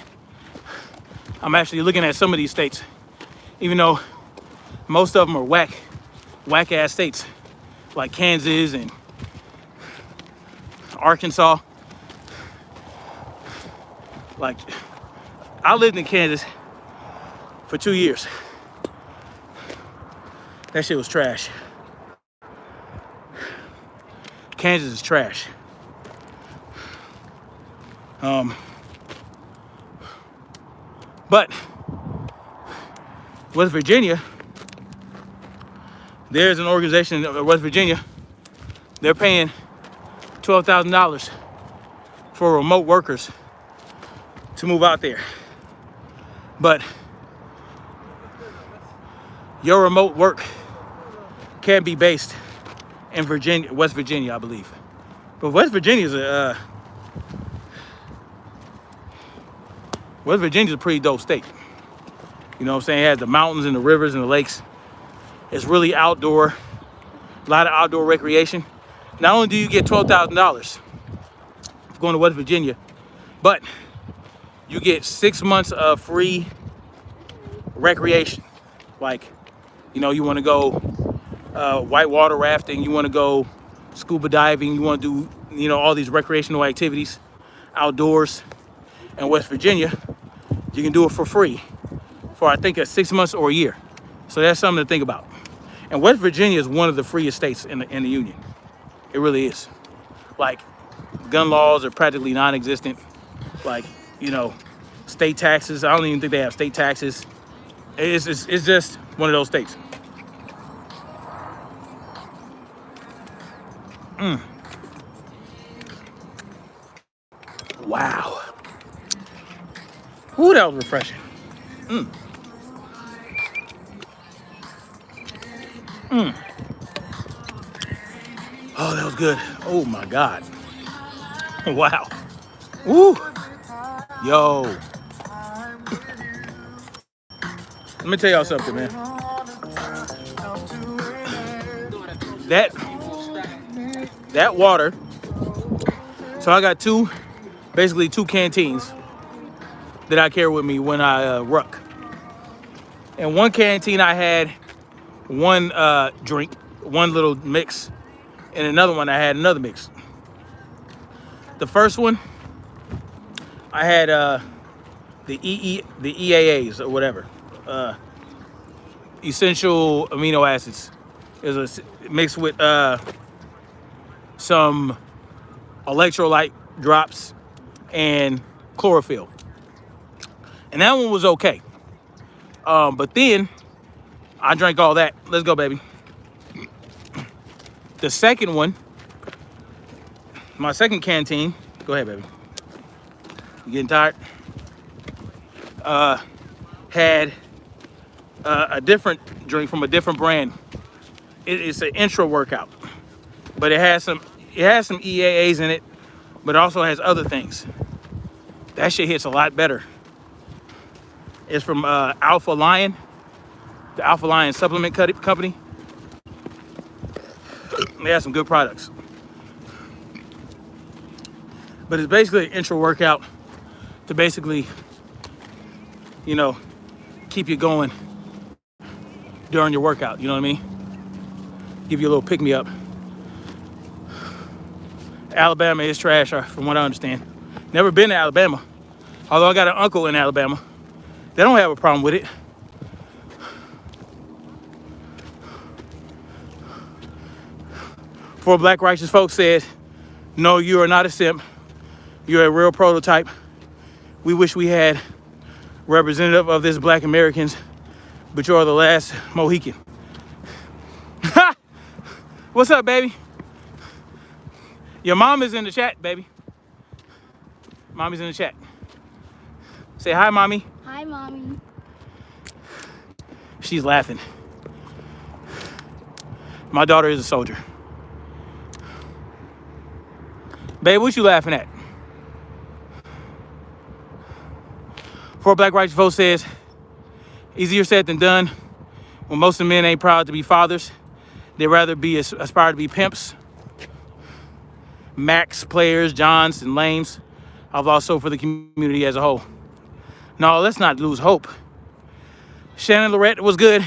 I'm actually looking at some of these states, even though most of them are whack ass states, like Kansas and Arkansas. Like, I lived in Kansas for 2 years. That shit was trash. Kansas is trash. But West Virginia, there's an organization in West Virginia. They're paying $12,000 for remote workers to move out there. But your remote work can be based in Virginia, West Virginia, I believe. But West Virginia's a pretty dope state. You know what I'm saying? It has the mountains and the rivers and the lakes. It's really outdoor, a lot of outdoor recreation. Not only do you get $12,000 for going to West Virginia, but you get 6 months of free recreation. Like, you know, you want to go whitewater rafting, you want to go scuba diving, you want to do, you know, all these recreational activities outdoors in West Virginia You can do it for free for, I think, 6 months or a year. So that's something to think about. And West Virginia is one of the freest states in the union. It really is. Like, gun laws are practically non-existent. Like, you know, state taxes. I don't even think they have state taxes. It's just one of those states. Wow. Ooh, that was refreshing. Oh, that was good. Oh my God. Wow. Woo. Yo. Let me tell y'all something, man. That water. So I got basically two canteens that I carry with me when I ruck. And one canteen I had one drink, one little mix, and another one I had another mix. The first one I had the EAAs or whatever, essential amino acids. It was mixed with some electrolyte drops and chlorophyll, and that one was okay. But then I drank all that. Let's go, baby. The second one, my second canteen. Go ahead, baby. You getting tired? Had a different drink from a different brand. It's an intra workout, but it has some EAAs in it, but it also has other things. That shit hits a lot better. It's from Alpha Lion, the Alpha Lion supplement company. They have some good products. But it's basically an intra workout to basically, you know, keep you going during your workout, you know what I mean? Give you a little pick-me-up. Alabama is trash, from what I understand. Never been to Alabama. Although I got an uncle in Alabama. They don't have a problem with it. Four Black Righteous Folks said, no, you are not a simp. You're a real prototype. We wish we had representative of this Black Americans, but you're the last Mohican. What's up, baby? Your mom is in the chat, baby. Mommy's in the chat. Say hi, mommy. Hi, mommy. She's laughing. My daughter is a soldier. Babe, what you laughing at? Four Black Righteous Folks says, easier said than done. When most of the men ain't proud to be fathers, they rather aspire to be pimps, Max players, Johns, and lames. I've lost hope for the community as a whole. No, let's not lose hope. Shannon Lorette was good.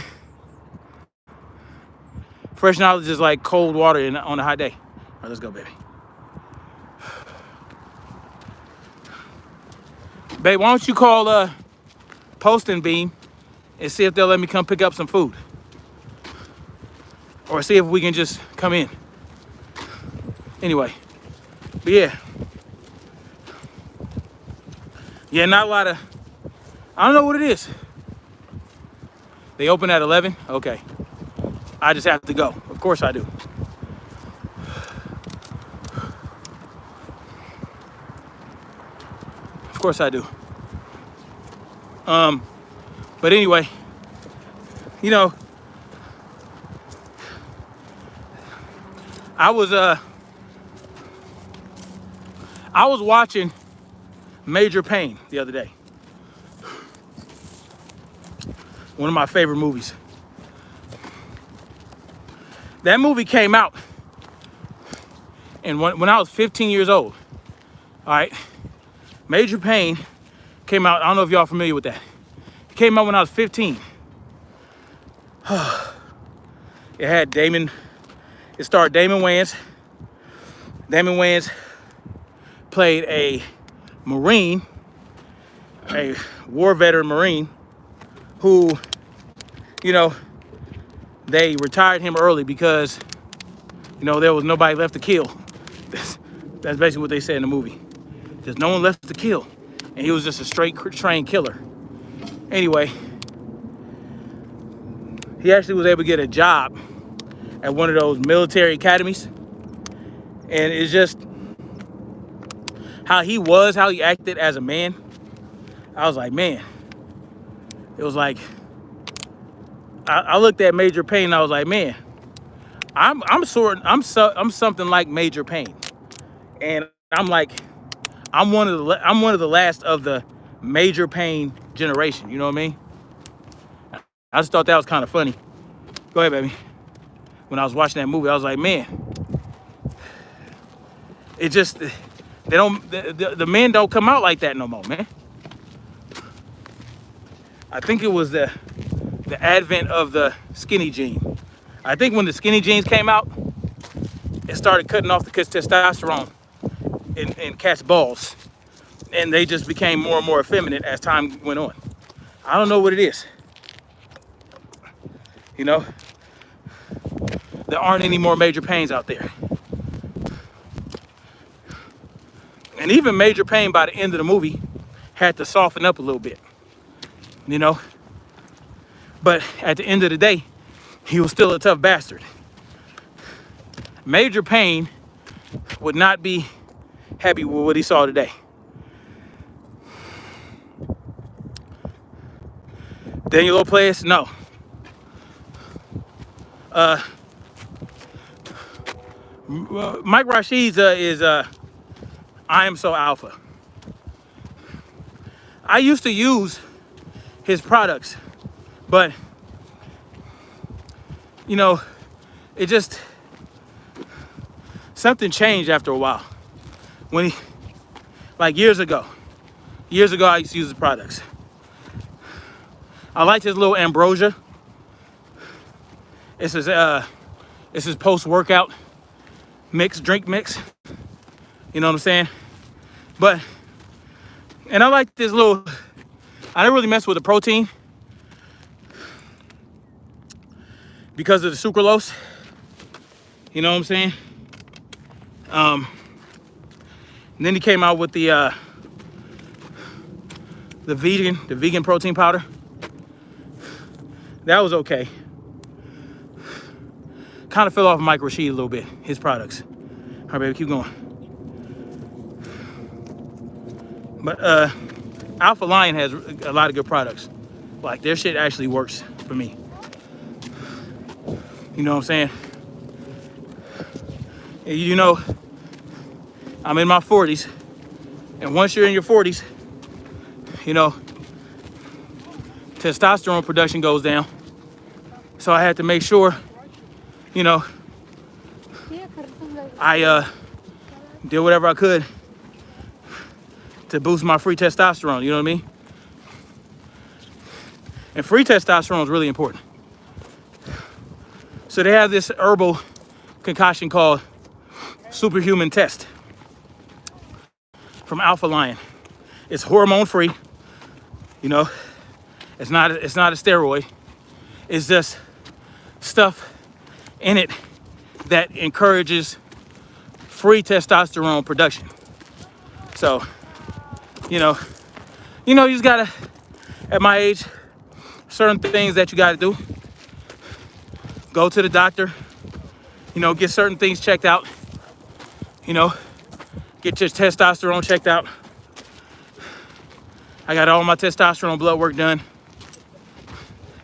Fresh knowledge is like cold water on a hot day. All right, let's go, baby. Babe, why don't you call Post and Beam and see if they'll let me come pick up some food? Or see if we can just come in. Anyway, but yeah. Yeah, not a lot of, I don't know what it is. They open at 11? Okay. I just have to go. Of course I do. Of course I do. But anyway, you know, I was watching Major Payne the other day. One of my favorite movies. That movie came out, and when I was 15 years old, all right, Major Payne came out. I don't know if y'all familiar with that. It came out when I was 15. It had Damon. It starred Damon Wayans. Damon Wayans played a Marine a war veteran Marine who, you know, they retired him early because, you know, there was nobody left to kill. That's basically what they said in the movie. There's no one left to kill. And he was just a straight trained killer. Anyway, he actually was able to get a job at one of those military academies. And it's just how he acted as a man. I was like, man. It was like, I looked at Major Payne and I was like, man, I'm something like Major Payne. And I'm like, I'm one of the last of the Major Payne generation. You know what I mean? I just thought that was kind of funny. Go ahead, baby. When I was watching that movie, I was like, man, it just, the men don't come out like that no more, man. I think it was the advent of the skinny jean. I think when the skinny jeans came out, it started cutting off the testosterone in cats' balls. And they just became more and more effeminate as time went on. I don't know what it is. You know, there aren't any more Major Paynes out there. And even Major Payne, by the end of the movie, had to soften up a little bit. You know? But at the end of the day, he was still a tough bastard. Major Payne would not be happy with what he saw today. Daniel Place, no. Mike Rashid's is I Am So Alpha. I used to use his products, but you know, it just, something changed after a while. When he, like years ago I used to use his products. I liked his little ambrosia. It's his post-workout drink mix. You know what I'm saying? And I like this little, I didn't really mess with the protein because of the sucralose. You know what I'm saying? And then he came out with the vegan protein powder. That was okay. Kind of fell off Mike Rashid a little bit, his products. All right, baby, keep going. But Alpha Lion has a lot of good products. Like, their shit actually works for me. You know what I'm saying? And you know, I'm in my 40s. And once you're in your 40s, you know, testosterone production goes down. So I had to make sure, you know, I did whatever I could to boost my free testosterone, you know what I mean? And free testosterone is really important. So they have this herbal concoction called Superhuman Test from Alpha Lion. It's hormone free, you know. It's not a steroid. It's just stuff in it that encourages free testosterone production. So, you just gotta, at my age, certain things that you gotta do. Go to the doctor, get certain things checked out, get your testosterone checked out. I got all my testosterone blood work done.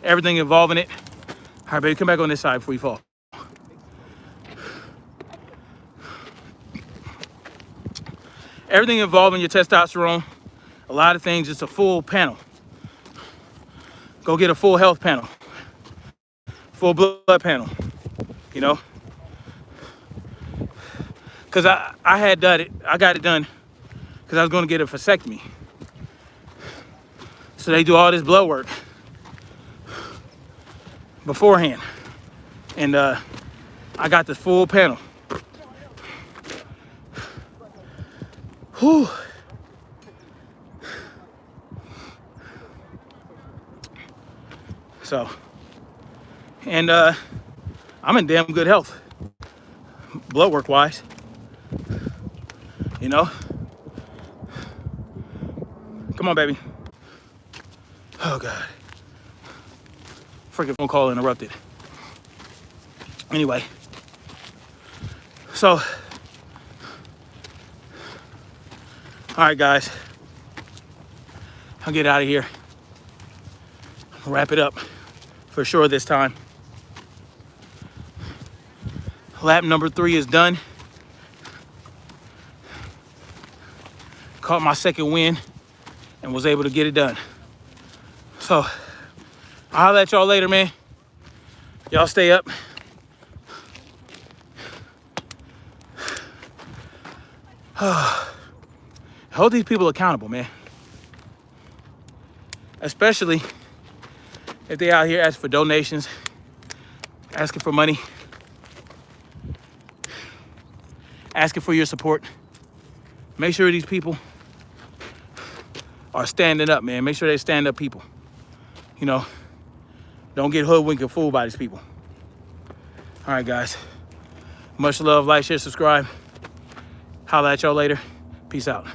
Everything involving it. All right, baby, come back on this side before you fall. Everything involving your testosterone, a lot of things, it's a full panel. Go get a full health panel. Full blood panel, Because I had done it, I got it done because I was going to get a vasectomy. So they do all this blood work beforehand. And I got this full panel. Whew. So, and I'm in damn good health, blood work wise, you know. Come on, baby. Oh God. Freaking phone call interrupted. Anyway, so, all right, guys, I'll get out of here. Wrap it up for sure this time. Lap number 3 is done. Caught my second win and was able to get it done. So I'll holler at y'all later, man. Y'all stay up. Hold these people accountable, man. Especially if they out here asking for donations, asking for money, asking for your support. Make sure these people are standing up, man. Make sure they stand up people. You know, don't get hoodwinked and fooled by these people. All right, guys. Much love, like, share, subscribe. Holla at y'all later. Peace out.